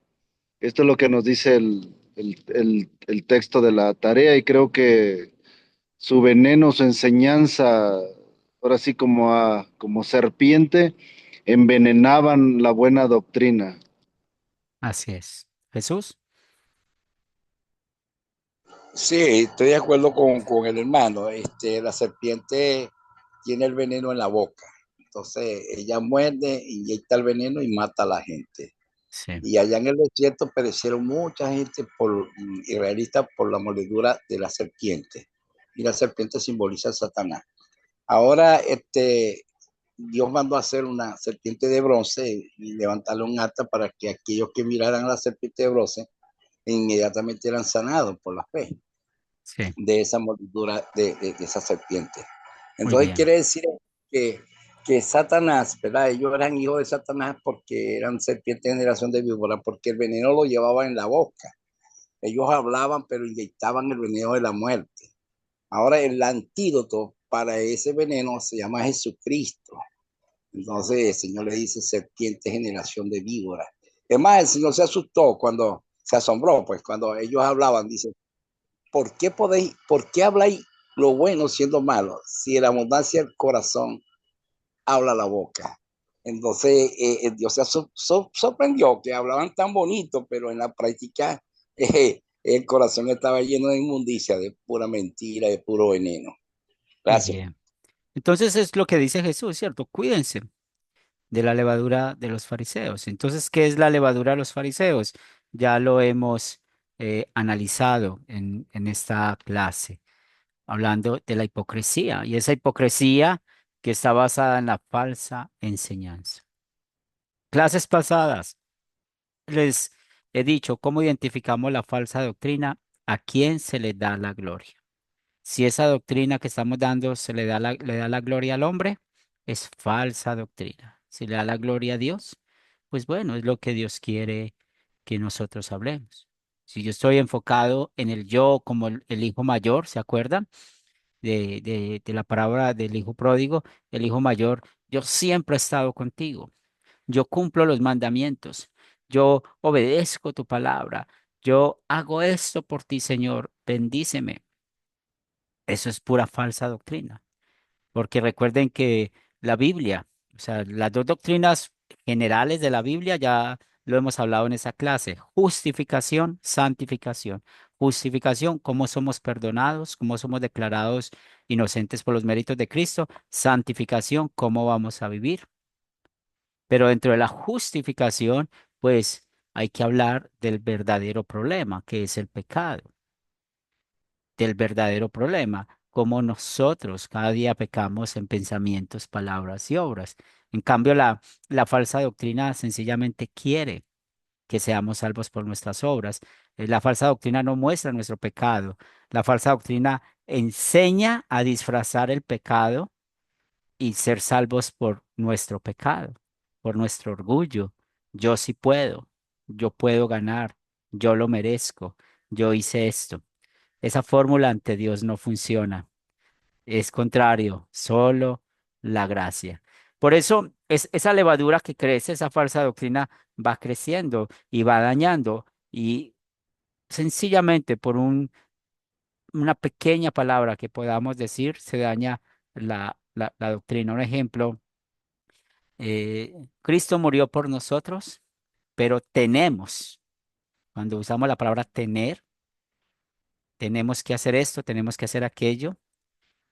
Esto es lo que nos dice el texto de la tarea y creo que su veneno, su enseñanza, ahora sí como serpiente, envenenaban la buena doctrina. así es. Jesús. Sí, estoy de acuerdo con el hermano. La serpiente tiene el veneno en la boca. Entonces, ella muerde, inyecta el veneno y mata a la gente. Sí, Y allá en el desierto perecieron mucha gente israelita por la mordedura de la serpiente. Y la serpiente simboliza a Satanás. Ahora, Dios mandó a hacer una serpiente de bronce y levantarle un acta para que aquellos que miraran a la serpiente de bronce inmediatamente eran sanados por la fe sí, de esa mordedura de esa serpiente. muy Entonces bien. quiere decir que, que Satanás, ¿verdad? Ellos eran hijos de Satanás porque eran serpientes de generación de víbora, porque el veneno lo llevaban en la boca. Ellos hablaban, pero inyectaban el veneno de la muerte. Ahora el antídoto para ese veneno se llama Jesucristo. Entonces el Señor le dice serpiente generación de víbora. Es más, el Señor se asustó cuando se asombró, pues cuando ellos hablaban, dice, por qué habláis lo bueno siendo malo? Si la abundancia del corazón habla la boca. Entonces Dios se sorprendió que hablaban tan bonito, pero en la práctica el corazón estaba lleno de inmundicia, de pura mentira, de puro veneno. Muy Gracias. bien. Entonces es lo que dice Jesús, ¿cierto? Cuídense de la levadura de los fariseos. Entonces, ¿qué es la levadura de los fariseos? Ya lo hemos analizado en esta clase, hablando de la hipocresía, y esa hipocresía que está basada en la falsa enseñanza. Clases pasadas les he dicho cómo identificamos la falsa doctrina, a quién se le da la gloria. Si esa doctrina que estamos dando le da la gloria al hombre, es falsa doctrina. Si le da la gloria a Dios, pues bueno, es lo que Dios quiere que nosotros hablemos. Si yo estoy enfocado en el yo como el hijo mayor, ¿se acuerdan? De la palabra del hijo pródigo, el hijo mayor, yo siempre he estado contigo. Yo cumplo los mandamientos. Yo obedezco tu palabra. Yo hago esto por ti, Señor. Bendíceme. Eso es pura falsa doctrina, porque recuerden que la Biblia, o sea, las dos doctrinas generales de la Biblia ya lo hemos hablado en esa clase, justificación, santificación. Justificación, cómo somos perdonados, cómo somos declarados inocentes por los méritos de Cristo. Santificación, cómo vamos a vivir. Pero dentro de la justificación, pues hay que hablar del verdadero problema, que es el pecado, del verdadero problema, como nosotros cada día pecamos en pensamientos, palabras y obras. En cambio, la falsa doctrina sencillamente quiere que seamos salvos por nuestras obras. La falsa doctrina no muestra nuestro pecado. La falsa doctrina enseña a disfrazar el pecado y ser salvos por nuestro pecado, por nuestro orgullo. Yo sí puedo, yo puedo ganar, yo lo merezco, yo hice esto. Esa fórmula ante Dios no funciona. Es contrario, solo la gracia. Por eso es esa levadura que crece, esa falsa doctrina va creciendo y va dañando. Y sencillamente por una pequeña palabra que podamos decir, se daña la doctrina. Un ejemplo, Cristo murió por nosotros, pero tenemos, cuando usamos la palabra tener, tenemos que hacer esto, tenemos que hacer aquello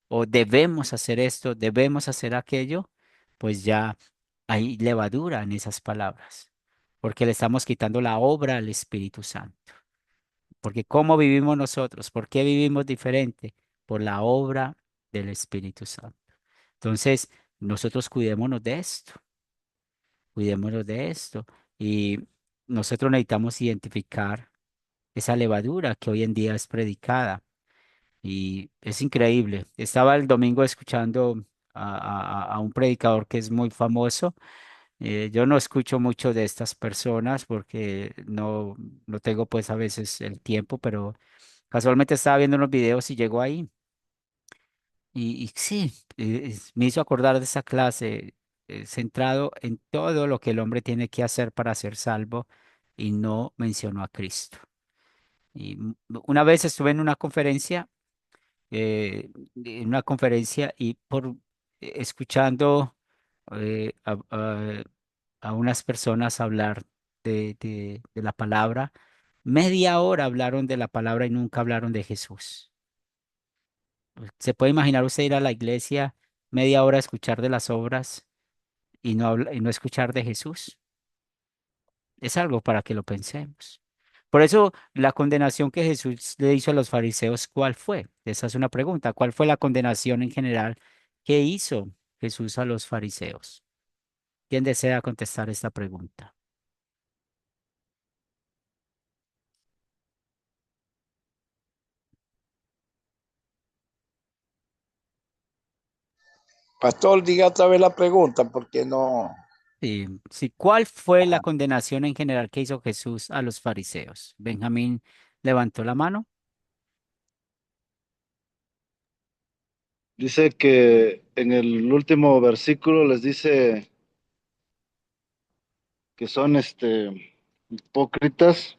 o debemos hacer esto, debemos hacer aquello, pues ya hay levadura en esas palabras, porque le estamos quitando la obra al Espíritu Santo. Porque ¿cómo vivimos nosotros? ¿Por qué vivimos diferente? Por la obra del Espíritu Santo. Entonces, nosotros cuidémonos de esto. Y nosotros necesitamos identificar esa levadura que hoy en día es predicada. Y es increíble. Estaba el domingo escuchando a un predicador que es muy famoso. Yo no escucho mucho de estas personas porque no tengo pues a veces el tiempo, pero casualmente estaba viendo unos videos y llegó ahí. Y sí, me hizo acordar de esa clase, centrado en todo lo que el hombre tiene que hacer para ser salvo y no mencionó a Cristo. Y una vez estuve en una conferencia y escuchando a unas personas hablar de la palabra, media hora hablaron de la palabra y nunca hablaron de Jesús. ¿Se puede imaginar usted ir a la iglesia media hora a escuchar de las obras y no escuchar de Jesús? Es algo para que lo pensemos. Por eso la condenación que Jesús le hizo a los fariseos, ¿cuál fue? Esa es una pregunta. ¿Cuál fue la condenación en general que hizo Jesús a los fariseos? ¿Quién desea contestar esta pregunta? Pastor, diga otra vez la pregunta porque no. Sí, sí, ¿cuál fue la condenación en general que hizo Jesús a los fariseos? Benjamín levantó la mano. Dice que en el último versículo les dice que son hipócritas.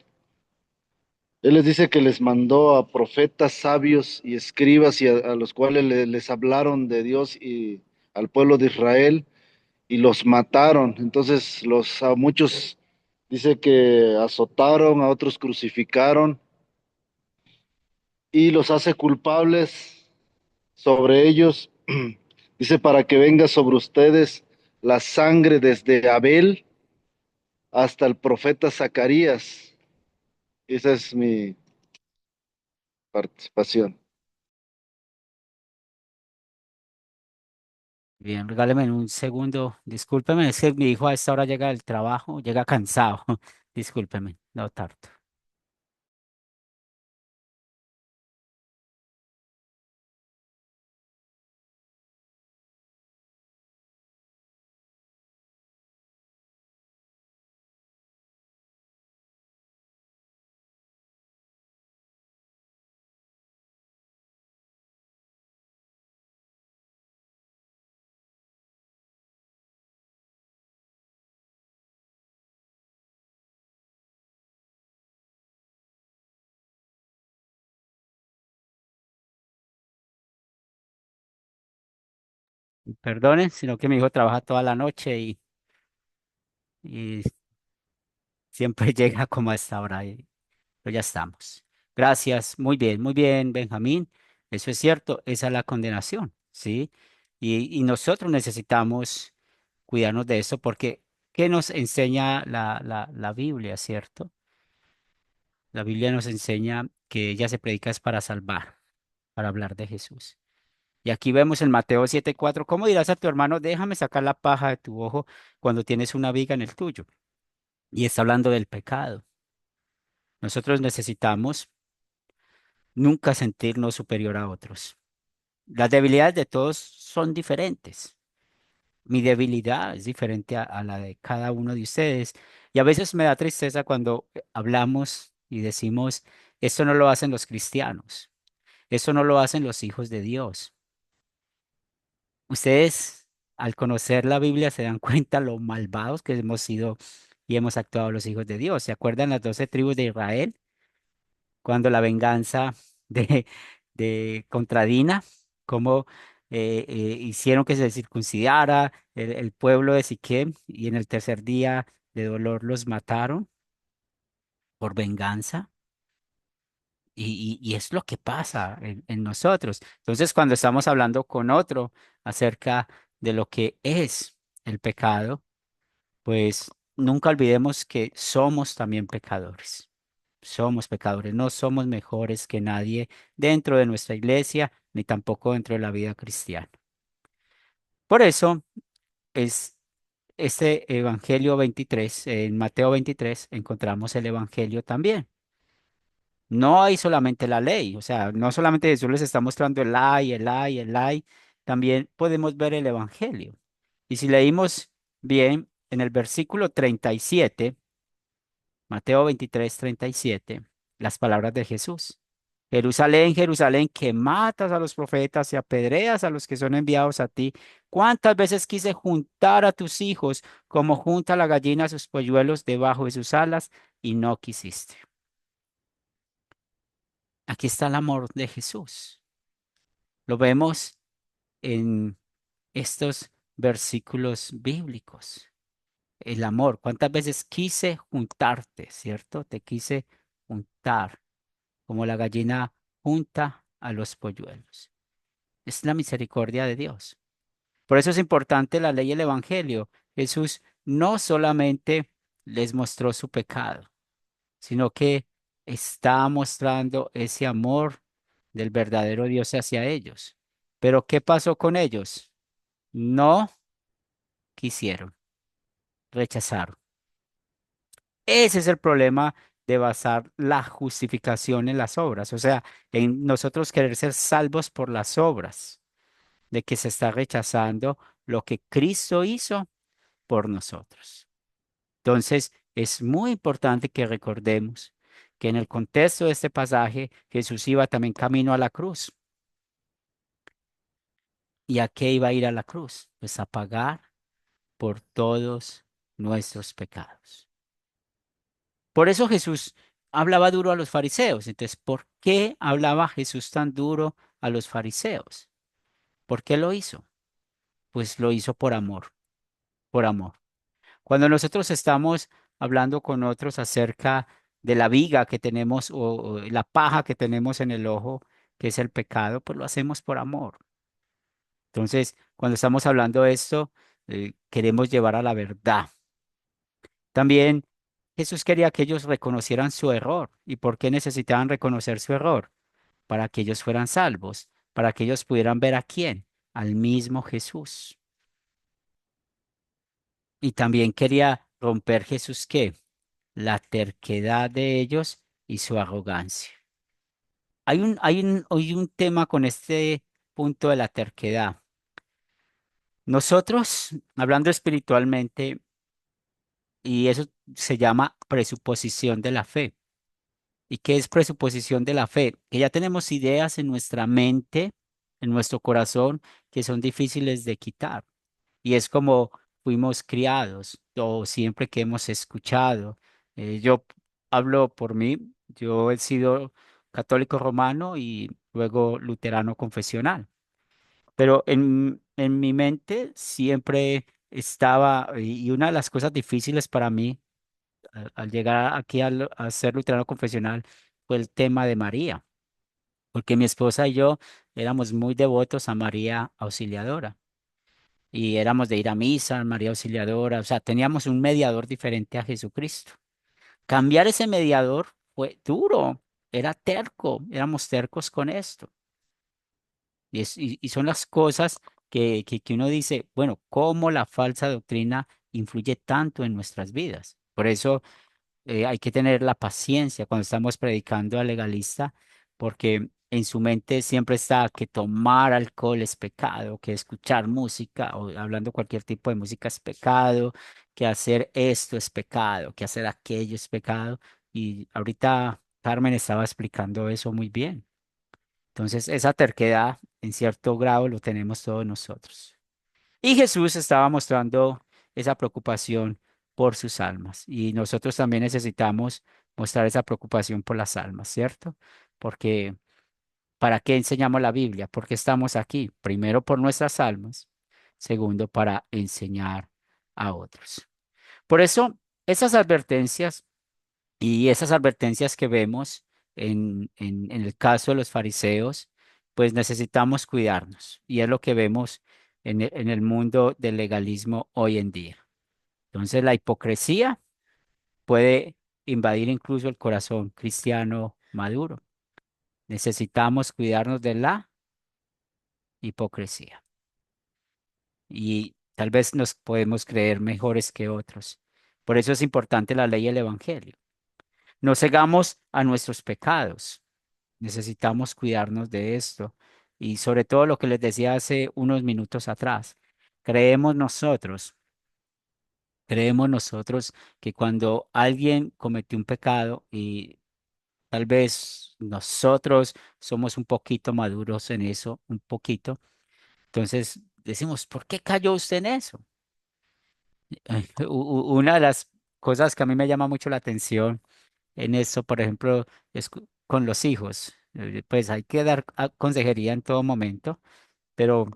Él les dice que les mandó a profetas sabios y escribas y a los cuales les hablaron de Dios y al pueblo de Israel y los mataron. Entonces a muchos dice que azotaron, a otros crucificaron y los hace culpables sobre ellos. Dice para que venga sobre ustedes la sangre desde Abel hasta el profeta Zacarías. Esa es mi participación. Bien, regáleme un segundo. Discúlpeme, es que mi hijo a esta hora llega del trabajo, llega cansado. Discúlpeme, no tardo. Perdone, sino que mi hijo trabaja toda la noche y siempre llega como a esta hora. Pero ya estamos. Gracias, muy bien, Benjamín. Eso es cierto, esa es la condenación, ¿sí? Y nosotros necesitamos cuidarnos de eso porque ¿qué nos enseña la Biblia, cierto? La Biblia nos enseña que ella se predica es para salvar, para hablar de Jesús. Y aquí vemos en Mateo 7:4, ¿cómo dirás a tu hermano, déjame sacar la paja de tu ojo cuando tienes una viga en el tuyo? Y está hablando del pecado. Nosotros necesitamos nunca sentirnos superior a otros. Las debilidades de todos son diferentes. Mi debilidad es diferente a la de cada uno de ustedes. Y a veces me da tristeza cuando hablamos y decimos, esto no lo hacen los cristianos, esto no lo hacen los hijos de Dios. Ustedes, al conocer la Biblia, se dan cuenta lo malvados que hemos sido y hemos actuado los hijos de Dios. ¿Se acuerdan las 12 tribus de Israel? Cuando la venganza de, de contra Dina, cómo hicieron que se circuncidara el pueblo de Siquem y en el tercer día de dolor los mataron por venganza. Y es lo que pasa en nosotros. Entonces, cuando estamos hablando con otro acerca de lo que es el pecado, pues nunca olvidemos que somos también pecadores. Somos pecadores, no somos mejores que nadie dentro de nuestra iglesia, ni tampoco dentro de la vida cristiana. Por eso es este Evangelio 23, en Mateo 23 encontramos el Evangelio también. No hay solamente la ley, o sea, no solamente Jesús les está mostrando el ay, el ay, el ay, también podemos ver el evangelio. Y si leímos bien en el versículo 37, Mateo 23, 37, las palabras de Jesús. Jerusalén, Jerusalén, que matas a los profetas y apedreas a los que son enviados a ti. ¿Cuántas veces quise juntar a tus hijos como junta la gallina a sus polluelos debajo de sus alas y no quisiste? Aquí está el amor de Jesús. Lo vemos en estos versículos bíblicos. El amor, ¿cuántas veces quise juntarte, cierto? Te quise juntar como la gallina junta a los polluelos. Es la misericordia de Dios. Por eso es importante la ley y el evangelio. Jesús no solamente les mostró su pecado, sino que está mostrando ese amor del verdadero Dios hacia ellos. Pero ¿qué pasó con ellos? No quisieron, rechazaron. Ese es el problema de basar la justificación en las obras, o sea, en nosotros querer ser salvos por las obras, de que se está rechazando lo que Cristo hizo por nosotros. Entonces, es muy importante que recordemos que en el contexto de este pasaje, Jesús iba también camino a la cruz. ¿Y a qué iba a ir a la cruz? Pues a pagar por todos nuestros pecados. Por eso Jesús hablaba duro a los fariseos. Entonces, ¿por qué hablaba Jesús tan duro a los fariseos? ¿Por qué lo hizo? Pues lo hizo por amor, por amor. Cuando nosotros estamos hablando con otros acerca de la viga que tenemos o la paja que tenemos en el ojo, que es el pecado, pues lo hacemos por amor. Entonces, cuando estamos hablando de esto, queremos llevar a la verdad. También Jesús quería que ellos reconocieran su error. ¿Y por qué necesitaban reconocer su error? Para que ellos fueran salvos, para que ellos pudieran ver a quién, al mismo Jesús. Y también quería romper Jesús qué, la terquedad de ellos y su arrogancia. Hay un tema con este punto de la terquedad. Nosotros, hablando espiritualmente, y eso se llama presuposición de la fe. ¿Y qué es presuposición de la fe? Que ya tenemos ideas en nuestra mente, en nuestro corazón, que son difíciles de quitar. Y es como fuimos criados, o siempre que hemos escuchado. Yo hablo por mí, yo he sido católico romano y luego luterano confesional. Pero en mi mente siempre estaba, y una de las cosas difíciles para mí al llegar aquí a ser luterano confesional fue el tema de María, porque mi esposa y yo éramos muy devotos a María Auxiliadora y éramos de ir a misa, María Auxiliadora, o sea, teníamos un mediador diferente a Jesucristo. Cambiar ese mediador fue duro, era terco, éramos tercos con esto. Y son las cosas que uno dice, bueno, cómo la falsa doctrina influye tanto en nuestras vidas. Por eso hay que tener la paciencia cuando estamos predicando al legalista, porque en su mente siempre está que tomar alcohol es pecado, que escuchar música o hablando cualquier tipo de música es pecado, que hacer esto es pecado, que hacer aquello es pecado. Y ahorita Carmen estaba explicando eso muy bien. Entonces, esa terquedad en cierto grado lo tenemos todos nosotros. Y Jesús estaba mostrando esa preocupación por sus almas. Y nosotros también necesitamos mostrar esa preocupación por las almas, ¿cierto? Porque ¿para qué enseñamos la Biblia? Porque estamos aquí, primero por nuestras almas, segundo para enseñar a otros. Por eso, esas advertencias y esas advertencias que vemos en el caso de los fariseos, pues necesitamos cuidarnos. Y es lo que vemos en el mundo del legalismo hoy en día. Entonces, la hipocresía puede invadir incluso el corazón cristiano maduro. Necesitamos cuidarnos de la hipocresía. Y tal vez nos podemos creer mejores que otros. Por eso es importante la ley y el evangelio. Nos cegamos a nuestros pecados. Necesitamos cuidarnos de esto. Y sobre todo lo que les decía hace unos minutos atrás, creemos nosotros, creemos nosotros que cuando alguien cometió un pecado y tal vez nosotros somos un poquito maduros en eso, un poquito, entonces decimos, ¿por qué cayó usted en eso? Una de las cosas que a mí me llama mucho la atención en eso, por ejemplo, es con los hijos. Pues hay que dar consejería en todo momento, pero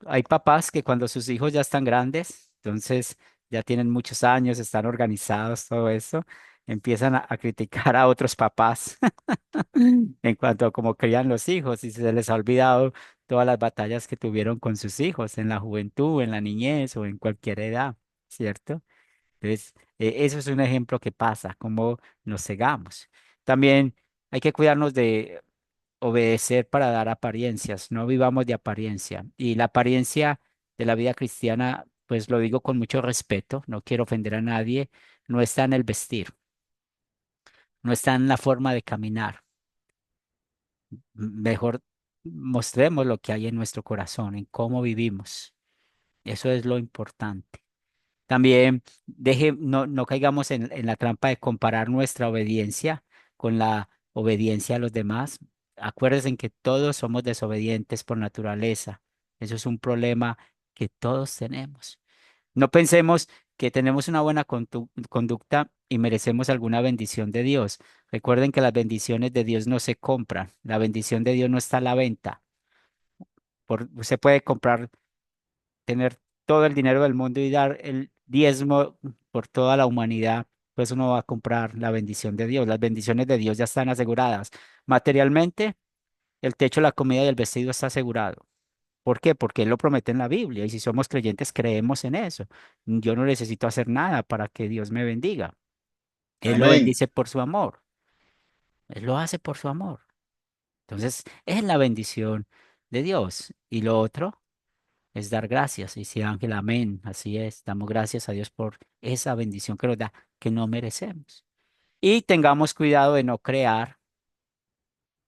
hay papás que cuando sus hijos ya están grandes, entonces ya tienen muchos años, están organizados, todo eso, empiezan a criticar a otros papás en cuanto a cómo crían los hijos y se les ha olvidado todas las batallas que tuvieron con sus hijos en la juventud, en la niñez o en cualquier edad, ¿cierto? Entonces, eso es un ejemplo que pasa, cómo nos cegamos. También hay que cuidarnos de obedecer para dar apariencias, no vivamos de apariencia. Y la apariencia de la vida cristiana, pues lo digo con mucho respeto, no quiero ofender a nadie, no está en el vestir, no está en la forma de caminar. Mejor mostremos lo que hay en nuestro corazón, en cómo vivimos. Eso es lo importante. También no caigamos en la trampa de comparar nuestra obediencia con la obediencia a los demás. Acuérdense en que todos somos desobedientes por naturaleza. Eso es un problema que todos tenemos. No pensemos que tenemos una buena conducta y merecemos alguna bendición de Dios. Recuerden que las bendiciones de Dios no se compran. La bendición de Dios no está a la venta. Se puede comprar, tener todo el dinero del mundo y dar el diezmo por toda la humanidad, pues uno va a comprar la bendición de Dios. Las bendiciones de Dios ya están aseguradas. Materialmente, el techo, la comida y el vestido está asegurado. ¿Por qué? Porque Él lo promete en la Biblia y si somos creyentes creemos en eso. Yo no necesito hacer nada para que Dios me bendiga. Él lo Amén. bendice por su amor. Él lo hace por su amor. Entonces, es la bendición de Dios. Y lo otro es dar gracias. Y dice Ángel, amén. Así es. Damos gracias a Dios por esa bendición que nos da, que no merecemos. Y tengamos cuidado de no crear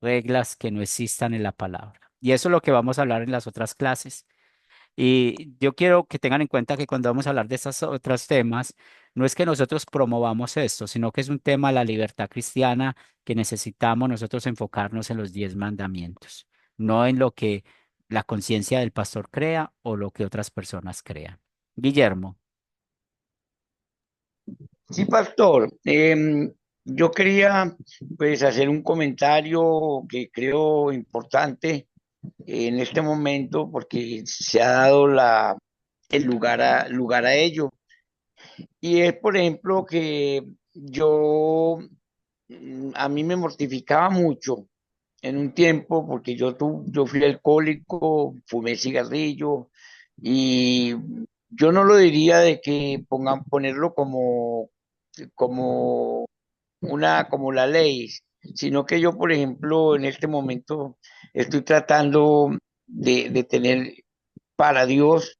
reglas que no existan en la palabra. Y eso es lo que vamos a hablar en las otras clases. Y yo quiero que tengan en cuenta que cuando vamos a hablar de estos otros temas, no es que nosotros promovamos esto, sino que es un tema de la libertad cristiana que necesitamos nosotros enfocarnos en los 10 mandamientos, no en lo que la conciencia del pastor crea o lo que otras personas crean. Guillermo, Sí, pastor. Yo quería pues hacer un comentario que creo importante en este momento porque se ha dado el lugar a ello. Y es, por ejemplo, que a mí me mortificaba mucho en un tiempo porque yo fui alcohólico, fumé cigarrillo y yo no lo diría de que ponerlo como como la ley, sino que yo, por ejemplo, en este momento estoy tratando de tener para Dios,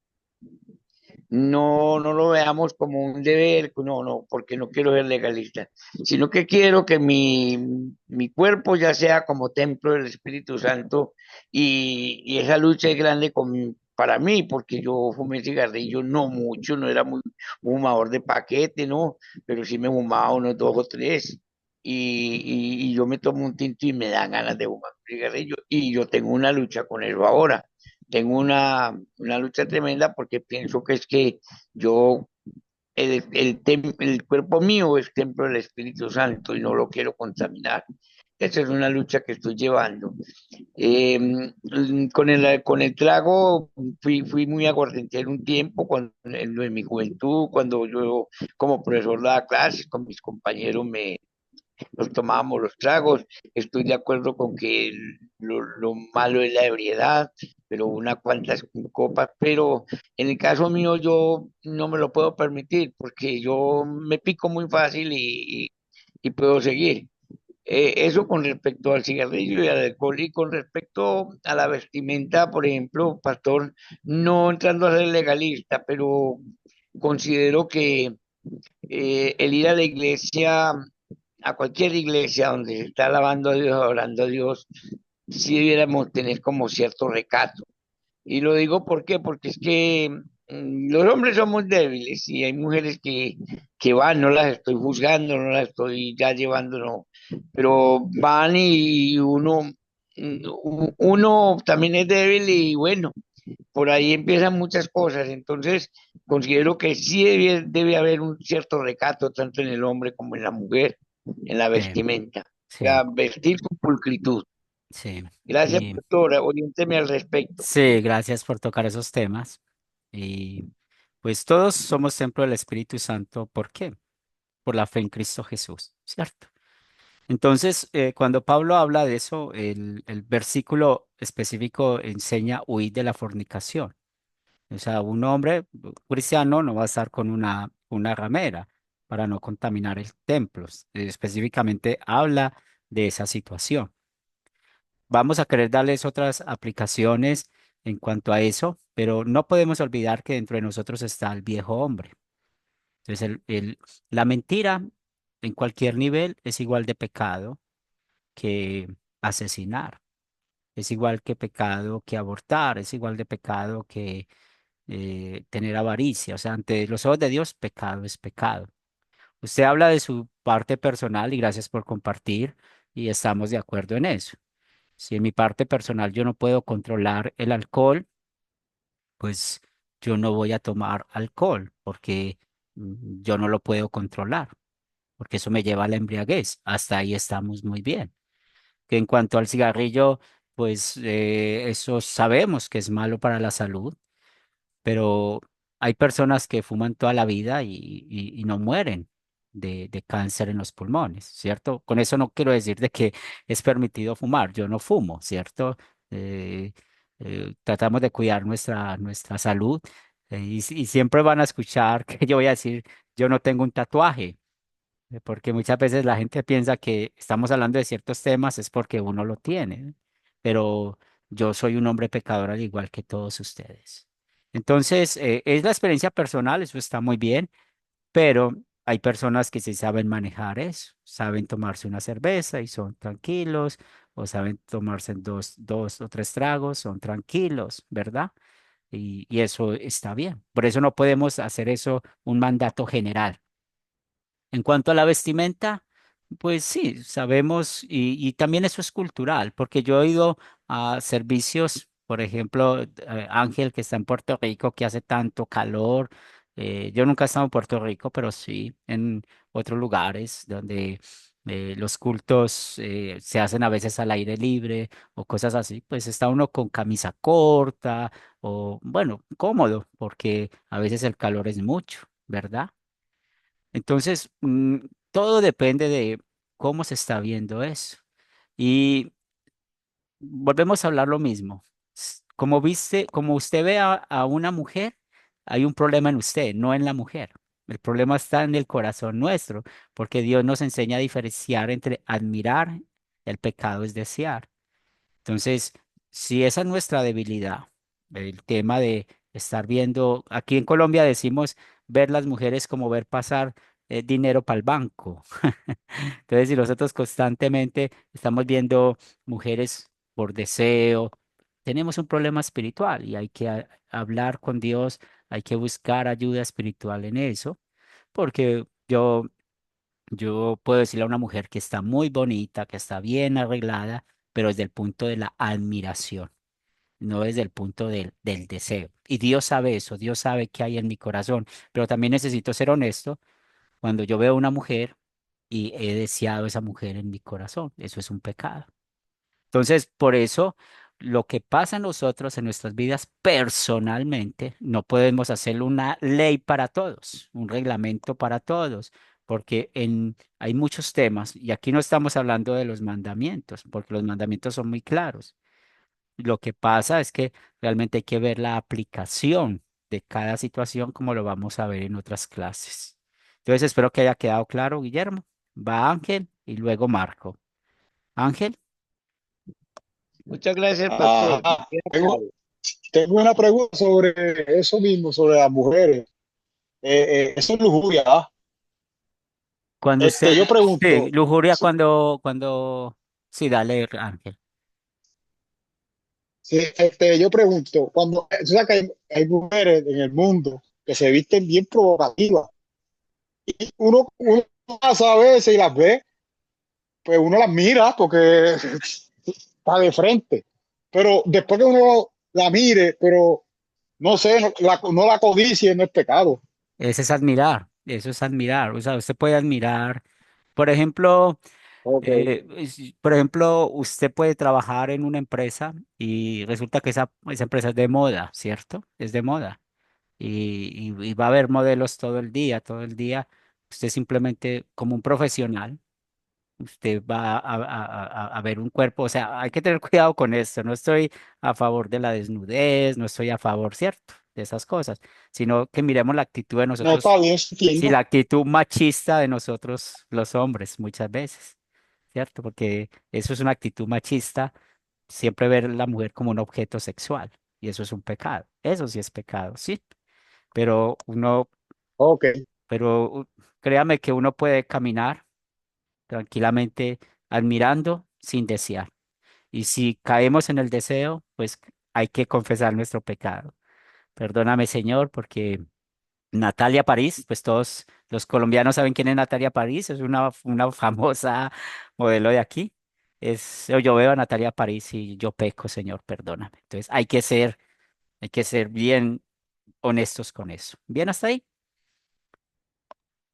no lo veamos como un deber, no, porque no quiero ser legalista, sino que quiero que mi cuerpo ya sea como templo del Espíritu Santo y esa lucha es grande para mí, porque yo fumé cigarrillo no mucho, no era muy fumador de paquete, ¿no? Pero sí me fumaba unos dos o tres. Y yo me tomo un tinto y me dan ganas de fumar un cigarrillo. Y yo tengo una lucha con eso ahora. Tengo una lucha tremenda porque pienso que es que yo, el cuerpo mío es templo del Espíritu Santo y no lo quiero contaminar. Esa es una lucha que estoy llevando. Con el trago fui muy aguardientero un tiempo en mi juventud, cuando yo como profesor daba clases con mis compañeros nos tomábamos los tragos. Estoy de acuerdo con que lo malo es la ebriedad, pero unas cuantas copas, pero en el caso mío yo no me lo puedo permitir porque yo me pico muy fácil y puedo seguir. Eso con respecto al cigarrillo y al alcohol y con respecto a la vestimenta, por ejemplo, pastor, no entrando a ser legalista, pero considero que el ir a la iglesia a cualquier iglesia donde se está alabando a Dios, adorando a Dios, sí debiéramos tener como cierto recato. Y lo digo ¿por qué? Porque es que los hombres somos débiles y hay mujeres que van, no las estoy juzgando, no las estoy ya llevando, no, pero van y uno también es débil y bueno, por ahí empiezan muchas cosas. Entonces, considero que sí debe haber un cierto recato, tanto en el hombre como en la mujer, en la Sí, vestimenta. O sea, sí, vestir con pulcritud. sí. Gracias, Y doctora. Oriénteme al respecto. sí, gracias por tocar esos temas. Y pues todos somos templo del Espíritu Santo. ¿Por qué? Por la fe en Cristo Jesús, ¿cierto? Entonces, cuando Pablo habla de eso, el versículo específico enseña huir de la fornicación. O sea, un hombre cristiano no va a estar con una ramera para no contaminar el templo. Específicamente habla de esa situación. Vamos a querer darles otras aplicaciones en cuanto a eso, pero no podemos olvidar que dentro de nosotros está el viejo hombre. Entonces, la mentira en cualquier nivel es igual de pecado que asesinar, es igual que pecado que abortar, es igual de pecado que tener avaricia. O sea, ante los ojos de Dios, pecado es pecado. Usted habla de su parte personal y gracias por compartir y estamos de acuerdo en eso. Si en mi parte personal yo no puedo controlar el alcohol, pues yo no voy a tomar alcohol porque yo no lo puedo controlar, porque eso me lleva a la embriaguez. Hasta ahí estamos muy bien. Que en cuanto al cigarrillo, pues eso sabemos que es malo para la salud, pero hay personas que fuman toda la vida y no mueren de cáncer en los pulmones, ¿cierto? Con eso no quiero decir de que es permitido fumar, yo no fumo, ¿cierto? Eh, Tratamos de cuidar nuestra salud y siempre van a escuchar que yo voy a decir, yo no tengo un tatuaje, porque muchas veces la gente piensa que estamos hablando de ciertos temas es porque uno lo tiene, pero yo soy un hombre pecador al igual que todos ustedes. Entonces, es la experiencia personal, eso está muy bien, pero hay personas que sí saben manejar eso, saben tomarse una cerveza y son tranquilos, o saben tomarse dos o tres tragos, son tranquilos, ¿verdad? Y eso está bien. Por eso no podemos hacer eso un mandato general. En cuanto a la vestimenta, pues sí, sabemos, y también eso es cultural, porque yo he ido a servicios, por ejemplo, Ángel, que está en Puerto Rico, que hace tanto calor. Yo nunca he estado en Puerto Rico, pero sí en otros lugares donde los cultos se hacen a veces al aire libre o cosas así, pues está uno con camisa corta o, bueno, cómodo, porque a veces el calor es mucho, ¿verdad? Entonces, todo depende de cómo se está viendo eso. Y volvemos a hablar lo mismo. Como viste, como usted ve a una mujer, hay un problema en usted, no en la mujer. El problema está en el corazón nuestro, porque Dios nos enseña a diferenciar entre admirar, el pecado es desear. Entonces, si esa es nuestra debilidad, el tema de estar viendo, aquí en Colombia decimos ver las mujeres como ver pasar dinero para el banco. Entonces, si nosotros constantemente estamos viendo mujeres por deseo, tenemos un problema espiritual y hay que hablar con Dios, hay que buscar ayuda espiritual en eso, porque yo puedo decirle a una mujer que está muy bonita, que está bien arreglada, pero desde el punto de la admiración, no desde el punto del deseo. Y Dios sabe eso, Dios sabe qué hay en mi corazón, pero también necesito ser honesto cuando yo veo una mujer y he deseado esa mujer en mi corazón. Eso es un pecado. Entonces, por eso, lo que pasa en nosotros, en nuestras vidas personalmente, no podemos hacer una ley para todos, un reglamento para todos, porque hay muchos temas, y aquí no estamos hablando de los mandamientos, porque los mandamientos son muy claros. Lo que pasa es que realmente hay que ver la aplicación de cada situación, como lo vamos a ver en otras clases. Entonces, espero que haya quedado claro, Guillermo. Va Ángel y luego Marco. Ángel. Muchas gracias, pastor. Me Ajá. queda Tengo, claro. tengo una pregunta sobre eso mismo, sobre las mujeres. Eso es lujuria, ¿ah? Cuando usted, Yo sí, pregunto, lujuria sí, dale, Ángel. sí, yo pregunto, cuando, tú sabes que hay mujeres en el mundo que se visten bien provocativas, uno pasa a veces y las ve, pues uno las mira porque está de frente, pero después que uno la mire, pero no sé, no la codicie, no es pecado. Ese es admirar, eso es admirar. O sea, usted puede admirar, por ejemplo, Ok, por ejemplo, usted puede trabajar en una empresa y resulta que esa empresa es de moda, ¿cierto? Es de moda. Y va a haber modelos todo el día, todo el día. Usted simplemente, como un profesional, usted va a ver un cuerpo. O sea, hay que tener cuidado con esto. No estoy a favor de la desnudez, no estoy a favor, ¿cierto? De esas cosas, sino que miremos la actitud de no está nosotros, bien, sí, entiendo. la actitud machista de nosotros los hombres muchas veces, ¿cierto? Porque eso es una actitud machista, siempre ver a la mujer como un objeto sexual, y eso es un pecado. Eso sí es pecado, sí. Pero Ok, pero créame que uno puede caminar tranquilamente admirando sin desear. Y si caemos en el deseo, pues hay que confesar nuestro pecado. Perdóname, Señor, porque Natalia París, pues todos los colombianos saben quién es Natalia París, es una famosa modelo de aquí. Yo veo a Natalia París y yo peco, Señor, perdóname. Entonces hay que ser bien honestos con eso. ¿Bien hasta ahí?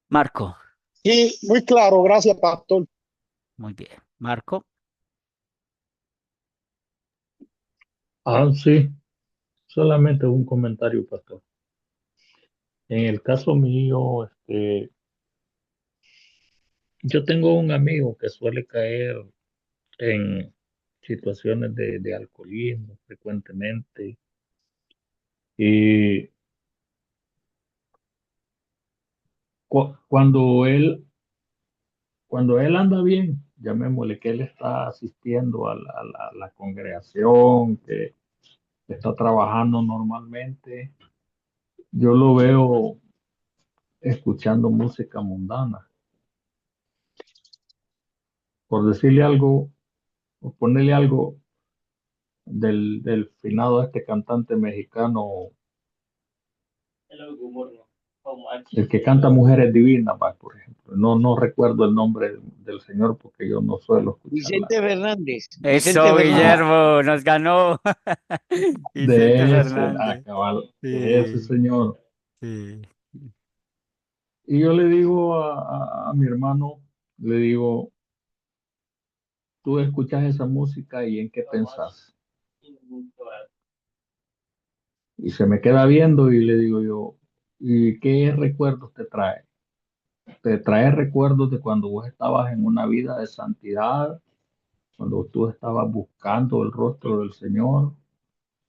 Marco, sí, muy claro, gracias, pastor. muy bien. Marco, Sí, solamente un comentario, pastor. En el caso mío, yo tengo un amigo que suele caer en situaciones de alcoholismo frecuentemente y cuando él anda bien, llamémosle que él está asistiendo a la congregación, que está trabajando normalmente, yo lo veo escuchando música mundana. Por decirle algo, o ponerle algo del finado este cantante mexicano, el que canta Mujeres Divinas, va, por ejemplo. No recuerdo el nombre del señor porque yo no suelo escucharla. Vicente Fernández, Vicente eso, Fernández. Ah, Guillermo, nos ganó. Vicente Fernández. cabal, de ese Sí, señor. sí. Y yo le digo a mi hermano, le digo, tú escuchas esa música y en qué pensás. Y se me queda viendo y le digo yo, ¿y qué recuerdos te trae? ¿Te trae recuerdos de cuando vos estabas en una vida de santidad, cuando tú estabas buscando el rostro del Señor?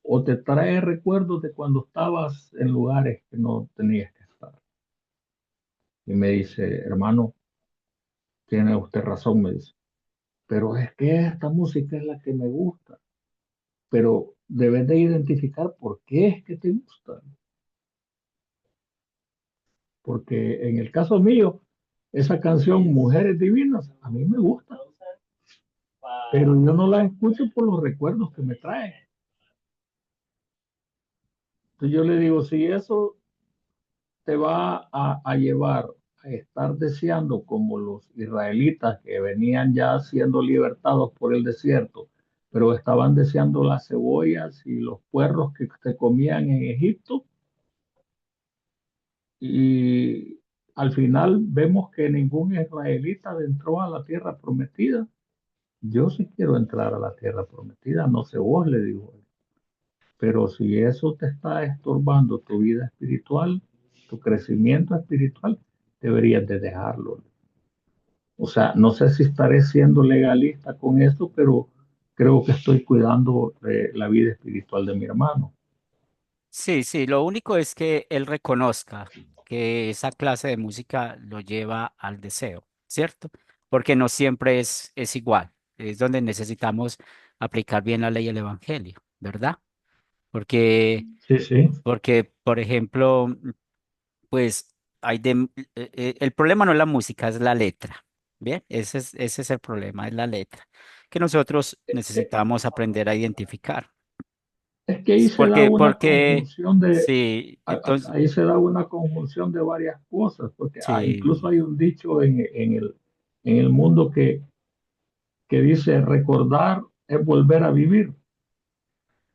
¿O te trae recuerdos de cuando estabas en lugares que no tenías que estar? Y me dice, hermano, tiene usted razón, me dice, pero es que esta música es la que me gusta, pero debes de identificar por qué es que te gusta, porque en el caso mío, esa canción Mujeres Divinas, a mí me gusta, pero yo no la escucho por los recuerdos que me trae. Entonces yo le digo, si eso te va a llevar a estar deseando como los israelitas que venían ya siendo libertados por el desierto, pero estaban deseando las cebollas y los puerros que se comían en Egipto, y al final vemos que ningún israelita entró a la tierra prometida. Yo sí quiero entrar a la tierra prometida, no sé vos, le digo. Pero si eso te está estorbando tu vida espiritual, tu crecimiento espiritual, deberías de dejarlo. O sea, no sé si estaré siendo legalista con esto, pero creo que estoy cuidando la vida espiritual de mi hermano. Sí, sí, lo único es que él reconozca que esa clase de música lo lleva al deseo, ¿cierto? Porque no siempre es igual. Es donde necesitamos aplicar bien la ley del evangelio, ¿verdad? Porque, Sí, sí, porque, por ejemplo, pues el problema no es la música, es la letra. Bien, ese es el problema, es la letra, que nosotros Eh, necesitamos aprender a identificar. Es que ahí se da una Porque, conjunción sí, entonces, ahí se da una conjunción de varias cosas, porque sí, incluso hay un dicho en el mundo que dice recordar es volver a vivir.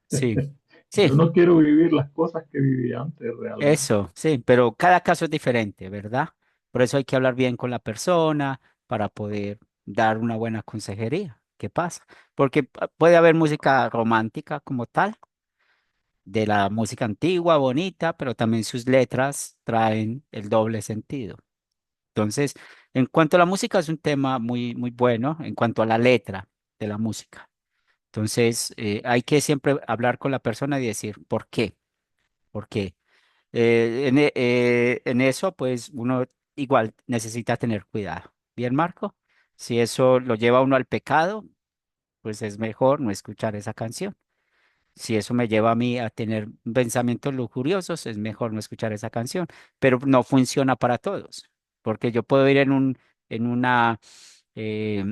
sí, sí, Yo no quiero vivir las cosas que viví antes realmente. eso, sí, pero cada caso es diferente, ¿verdad? Por eso hay que hablar bien con la persona para poder dar una buena consejería. ¿Qué pasa? Porque puede haber música romántica como tal, de la música antigua, bonita, pero también sus letras traen el doble sentido. Entonces, en cuanto a la música, es un tema muy, muy bueno en cuanto a la letra de la música. Entonces, hay que siempre hablar con la persona y decir, ¿por qué? ¿Por qué? En eso, pues uno igual necesita tener cuidado. Bien, Marco, si eso lo lleva a uno al pecado, pues es mejor no escuchar esa canción. Si eso me lleva a mí a tener pensamientos lujuriosos, es mejor no escuchar esa canción, pero no funciona para todos, porque yo puedo ir en una, eh,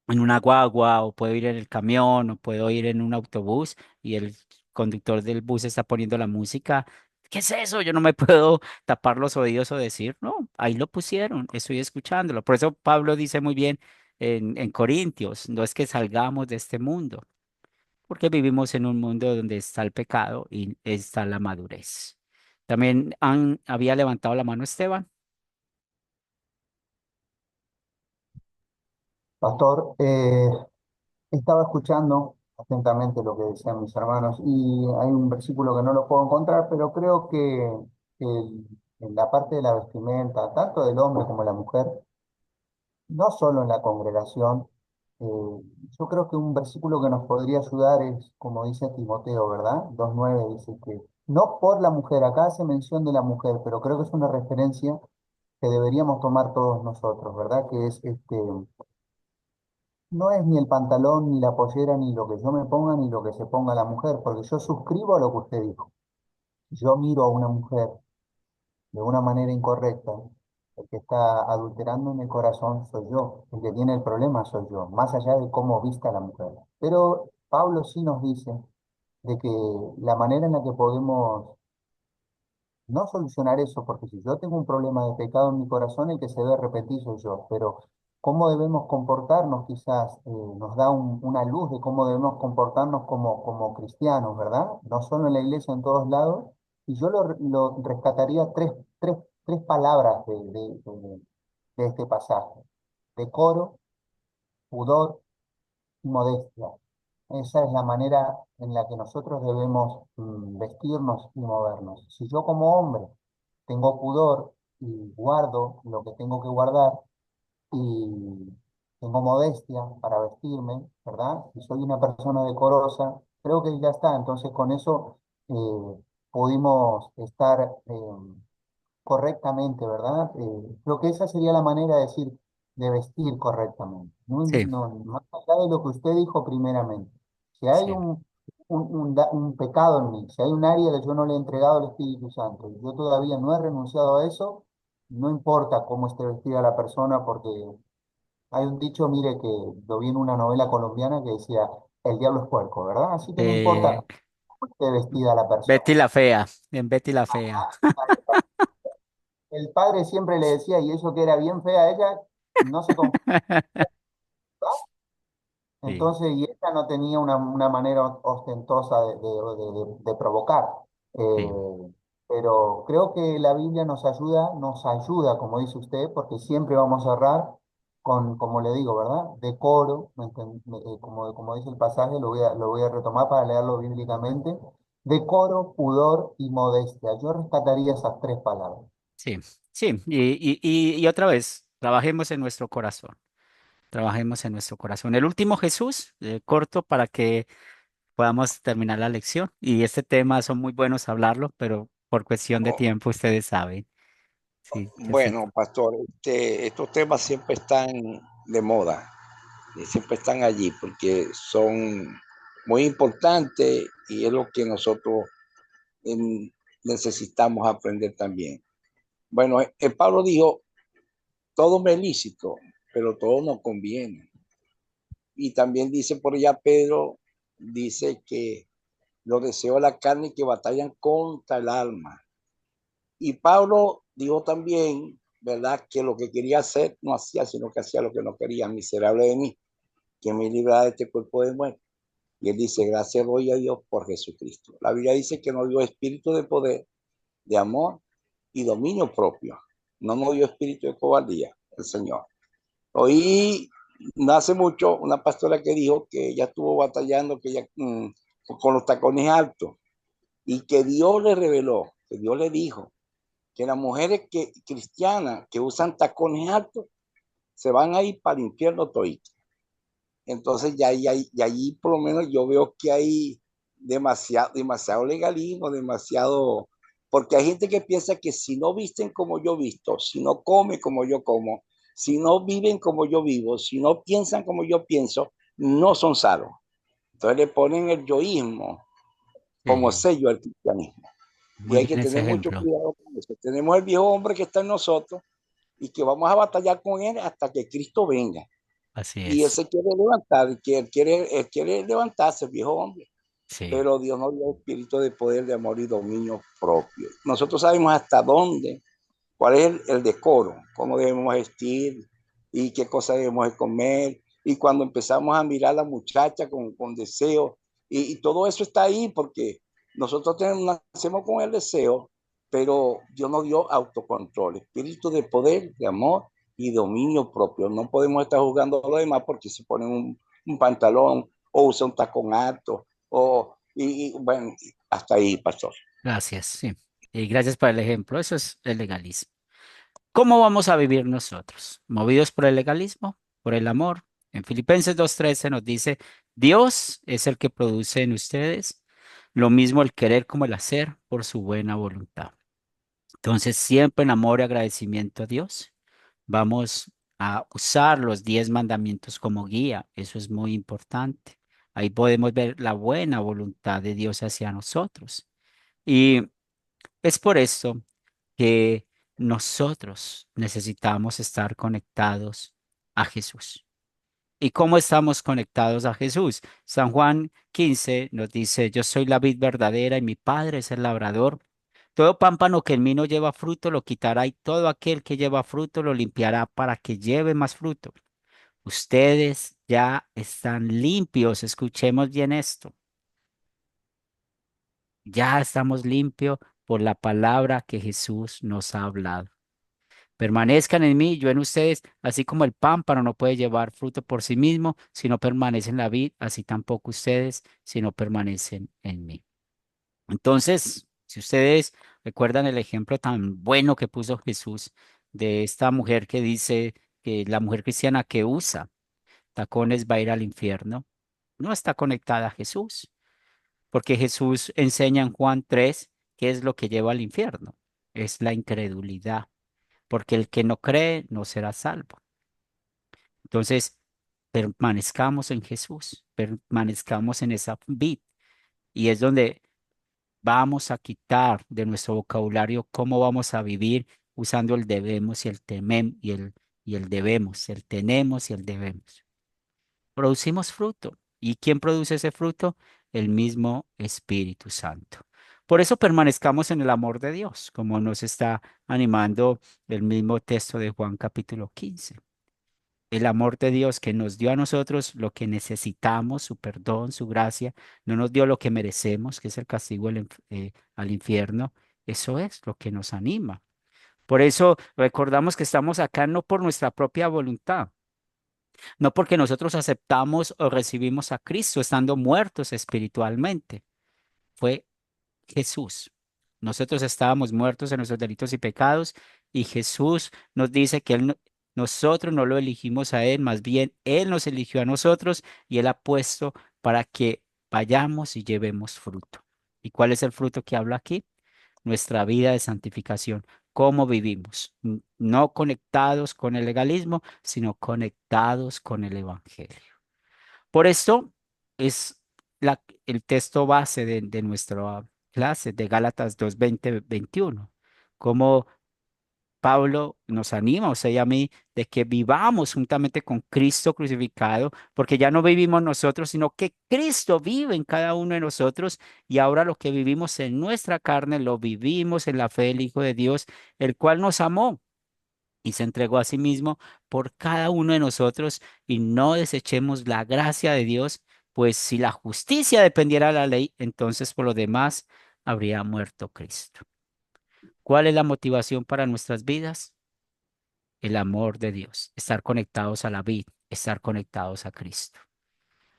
en una guagua, o puedo ir en el camión, o puedo ir en un autobús y el conductor del bus está poniendo la música. ¿Qué es eso? Yo no me puedo tapar los oídos o decir, no, ahí lo pusieron, estoy escuchándolo. Por eso Pablo dice muy bien en Corintios, no es que salgamos de este mundo, porque vivimos en un mundo donde está el pecado y está la madurez. También había levantado la mano Esteban. Pastor, estaba escuchando atentamente lo que decían mis hermanos y hay un versículo que no lo puedo encontrar, pero creo que en la parte de la vestimenta, tanto del hombre como de la mujer, no solo en la congregación, yo creo que un versículo que nos podría ayudar es, como dice Timoteo, ¿verdad? 2:9 dice que no por la mujer, acá hace mención de la mujer, pero creo que es una referencia que deberíamos tomar todos nosotros, ¿verdad? Que es no es ni el pantalón, ni la pollera, ni lo que yo me ponga, ni lo que se ponga la mujer, porque yo suscribo a lo que usted dijo. Si yo miro a una mujer de una manera incorrecta, el que está adulterando en el corazón soy yo, el que tiene el problema soy yo, más allá de cómo vista la mujer. Pero Pablo sí nos dice de que la manera en la que podemos no solucionar eso, porque si yo tengo un problema de pecado en mi corazón, el que se debe repetir soy yo, pero cómo debemos comportarnos quizás nos da una luz de cómo debemos comportarnos como cristianos, ¿verdad? No solo en la iglesia, en todos lados. Y yo lo rescataría tres palabras de este pasaje: decoro, pudor y modestia. Esa es la manera en la que nosotros debemos vestirnos y movernos. Si yo como hombre tengo pudor y guardo lo que tengo que guardar y tengo modestia para vestirme, ¿verdad? Y soy una persona decorosa, creo que ya está. Entonces con eso pudimos estar correctamente, ¿verdad? Creo que esa sería la manera de decir, de vestir correctamente. No, Sí, más allá de lo que usted dijo primeramente. Si hay sí. un pecado en mí, si hay un área que yo no le he entregado al Espíritu Santo, y yo todavía no he renunciado a eso, no importa cómo esté vestida la persona, porque hay un dicho, mire, que lo vi en una novela colombiana que decía, el diablo es puerco, ¿verdad? Así que no importa Eh, cómo esté vestida la Betty persona. la fea, en Betty la fea. El padre siempre le decía, y eso que era bien fea ella, no se confundía. Sí, Entonces, y ella no tenía una manera ostentosa de provocar. sí, Pero creo que la Biblia nos ayuda, como dice usted, porque siempre vamos a errar con, como le digo, ¿verdad? Decoro, como dice el pasaje, lo voy a retomar para leerlo bíblicamente. Decoro, pudor y modestia. Yo rescataría esas tres palabras. sí, sí. Y otra vez, trabajemos en nuestro corazón. Trabajemos en nuestro corazón. El último Jesús, corto para que podamos terminar la lección. Y este tema son muy buenos hablarlo, pero por cuestión de Oh, tiempo ustedes saben. Sí, que se... bueno, pastor, estos temas siempre están de moda y siempre están allí porque son muy importantes y es lo que nosotros necesitamos aprender también. Bueno, Pablo dijo, todo me es lícito, pero todo no conviene. Y también dice por allá Pedro, dice que los deseos de la carne que batallan contra el alma. Y Pablo dijo también, ¿verdad? Que lo que quería hacer no hacía, sino que hacía lo que no quería. Miserable de mí, que me libra de este cuerpo de muerte. Y él dice, gracias doy a Dios por Jesucristo. La Biblia dice que nos dio espíritu de poder, de amor y dominio propio. No nos dio espíritu de cobardía, el Señor. Oí no hace mucho una pastora que dijo que ella estuvo batallando que ella, con los tacones altos y que Dios le reveló, que Dios le dijo que las mujeres cristianas que usan tacones altos se van a ir para el infierno todito. Entonces ya allí por lo menos yo veo que hay demasiado legalismo, demasiado, porque hay gente que piensa que si no visten como yo visto, si no comen como yo como, si no viven como yo vivo, si no piensan como yo pienso, no son salvos. Entonces le ponen el yoísmo como Sí, sello al cristianismo. Y muy hay que bien ese tener mucho ejemplo. cuidado con eso. Tenemos el viejo hombre que está en nosotros y que vamos a batallar con él hasta que Cristo venga. Así Y él es. se quiere levantar, que él quiere levantarse, el viejo hombre. Sí, Pero Dios nos dio espíritu de poder, de amor y dominio propio. Nosotros sabemos hasta dónde, cuál es el decoro, cómo debemos vestir y qué cosas debemos de comer. Y cuando empezamos a mirar a la muchacha con deseo, y todo eso está ahí porque nosotros nacemos con el deseo, pero Dios nos dio autocontrol, espíritu de poder, de amor y dominio propio. No podemos estar jugando a lo demás porque se ponen un pantalón o usan un tacón alto, bueno, hasta ahí, pastor. gracias, sí. Y gracias por el ejemplo. Eso es el legalismo. ¿Cómo vamos a vivir nosotros? ¿Movidos por el legalismo? ¿Por el amor? En Filipenses 2:13 nos dice, Dios es el que produce en ustedes lo mismo el querer como el hacer por su buena voluntad. Entonces, siempre en amor y agradecimiento a Dios, vamos a usar los 10 mandamientos como guía. Eso es muy importante. Ahí podemos ver la buena voluntad de Dios hacia nosotros. Y es por eso que nosotros necesitamos estar conectados a Jesús. ¿Y cómo estamos conectados a Jesús? San Juan 15 nos dice, yo soy la vid verdadera y mi Padre es el labrador. Todo pámpano que en mí no lleva fruto lo quitará y todo aquel que lleva fruto lo limpiará para que lleve más fruto. Ustedes ya están limpios, escuchemos bien esto. Ya estamos limpios por la palabra que Jesús nos ha hablado. Permanezcan en mí, yo en ustedes, así como el pámpano no puede llevar fruto por sí mismo si no permanece en la vid, así tampoco ustedes si no permanecen en mí. Entonces, si ustedes recuerdan el ejemplo tan bueno que puso Jesús de esta mujer que dice que la mujer cristiana que usa tacones va a ir al infierno, no está conectada a Jesús, porque Jesús enseña en Juan 3 qué es lo que lleva al infierno, es la incredulidad, porque el que no cree no será salvo. Entonces, permanezcamos en Jesús, permanezcamos en esa vid, y es donde vamos a quitar de nuestro vocabulario cómo vamos a vivir usando el debemos y el temem y el debemos, el tenemos y el debemos. Producimos fruto. ¿Y quién produce ese fruto? El mismo Espíritu Santo. Por eso permanezcamos en el amor de Dios, como nos está animando el mismo texto de Juan capítulo 15. El amor de Dios que nos dio a nosotros lo que necesitamos, su perdón, su gracia, no nos dio lo que merecemos, que es el castigo al infierno. Eso es lo que nos anima. Por eso recordamos que estamos acá no por nuestra propia voluntad, no porque nosotros aceptamos o recibimos a Cristo estando muertos espiritualmente. Fue Jesús. Nosotros estábamos muertos en nuestros delitos y pecados y Jesús nos dice que nosotros no lo elegimos a Él, más bien Él nos eligió a nosotros y Él ha puesto para que vayamos y llevemos fruto. ¿Y cuál es el fruto que habla aquí? Nuestra vida de santificación. ¿Cómo vivimos? No conectados con el legalismo, sino conectados con el Evangelio. Por esto es el texto base de nuestra clase de Gálatas 2:20-21. Cómo Pablo nos anima, a usted y a mí, de que vivamos juntamente con Cristo crucificado, porque ya no vivimos nosotros, sino que Cristo vive en cada uno de nosotros y ahora lo que vivimos en nuestra carne lo vivimos en la fe del Hijo de Dios, el cual nos amó y se entregó a sí mismo por cada uno de nosotros y no desechemos la gracia de Dios, pues si la justicia dependiera de la ley, entonces por lo demás habría muerto Cristo. ¿Cuál es la motivación para nuestras vidas? El amor de Dios, estar conectados a la vid, estar conectados a Cristo.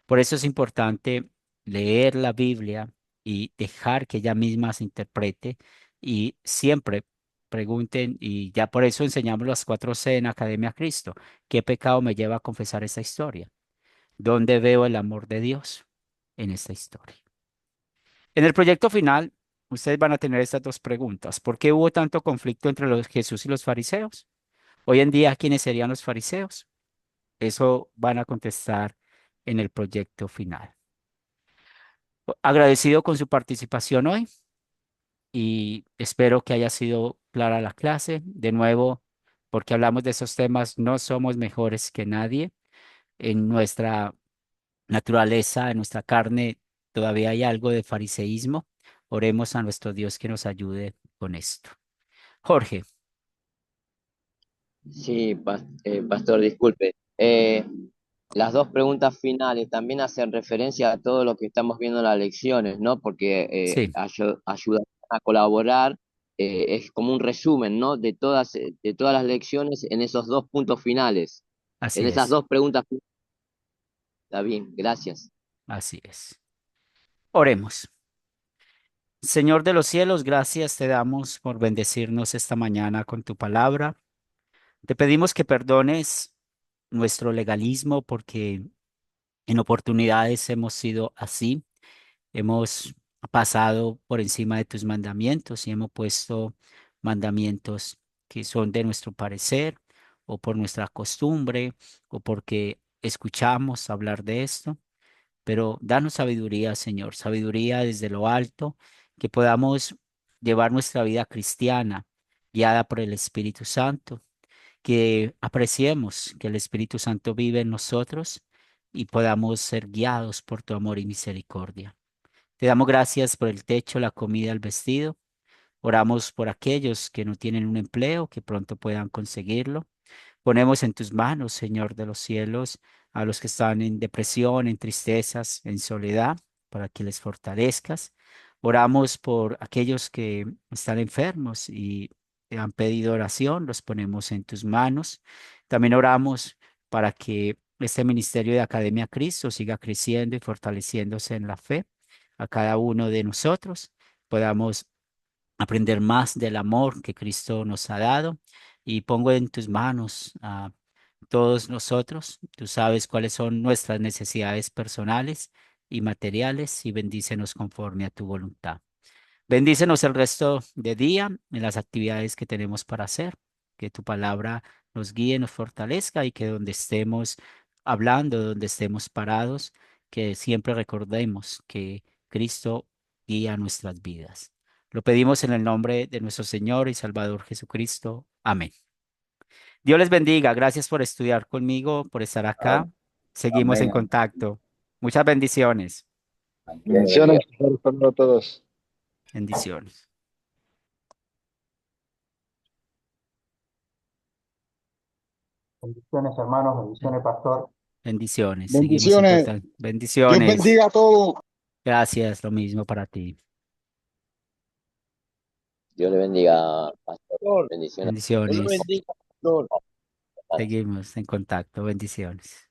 Por eso es importante leer la Biblia y dejar que ella misma se interprete y siempre pregunten, y ya por eso enseñamos las 4C en Academia Cristo. ¿Qué pecado me lleva a confesar esta historia? ¿Dónde veo el amor de Dios en esta historia? En el proyecto final, ustedes van a tener estas dos preguntas. ¿Por qué hubo tanto conflicto entre Jesús y los fariseos? Hoy en día, ¿quiénes serían los fariseos? Eso van a contestar en el proyecto final. Agradecido con su participación hoy y espero que haya sido clara la clase. De nuevo, porque hablamos de esos temas, no somos mejores que nadie. En nuestra naturaleza, en nuestra carne, todavía hay algo de fariseísmo. Oremos a nuestro Dios que nos ayude con esto. Jorge, Sí, pastor, disculpe. Las dos preguntas finales también hacen referencia a todo lo que estamos viendo en las lecciones, ¿no? Porque sí, ayudan a colaborar, es como un resumen, ¿no? De todas las lecciones en esos dos puntos finales, en así esas es, dos preguntas. Está bien, gracias. así es. Oremos. Señor de los cielos, gracias te damos por bendecirnos esta mañana con tu palabra. Te pedimos que perdones nuestro legalismo porque en oportunidades hemos sido así, hemos pasado por encima de tus mandamientos y hemos puesto mandamientos que son de nuestro parecer o por nuestra costumbre o porque escuchamos hablar de esto. Pero danos sabiduría, Señor, sabiduría desde lo alto, que podamos llevar nuestra vida cristiana guiada por el Espíritu Santo, que apreciemos que el Espíritu Santo vive en nosotros y podamos ser guiados por tu amor y misericordia. Te damos gracias por el techo, la comida, el vestido. Oramos por aquellos que no tienen un empleo, que pronto puedan conseguirlo. Ponemos en tus manos, Señor de los cielos, a los que están en depresión, en tristezas, en soledad, para que les fortalezcas. Oramos por aquellos que están enfermos y te han pedido oración, los ponemos en tus manos. También oramos para que este ministerio de Academia Cristo siga creciendo y fortaleciéndose en la fe a cada uno de nosotros, podamos aprender más del amor que Cristo nos ha dado y pongo en tus manos a todos nosotros. Tú sabes cuáles son nuestras necesidades personales y materiales y bendícenos conforme a tu voluntad. Bendícenos el resto de día en las actividades que tenemos para hacer, que tu palabra nos guíe, nos fortalezca y que donde estemos hablando, donde estemos parados, que siempre recordemos que Cristo guía nuestras vidas. Lo pedimos en el nombre de nuestro Señor y Salvador Jesucristo. Amén. Dios les bendiga. Gracias por estudiar conmigo, por estar acá. Seguimos en Amén. contacto. Muchas bendiciones. Bendiciones, a todos. Bendiciones. Bendiciones, hermanos, bendiciones, pastor. Bendiciones. Seguimos en Bendiciones. contacto. Dios Bendiciones. bendiga a todos. Gracias. Lo mismo para ti. Dios le bendiga, pastor. Pastor, Bendiciones. Dios lo Bendiciones. bendiga, pastor. Seguimos en contacto. Bendiciones.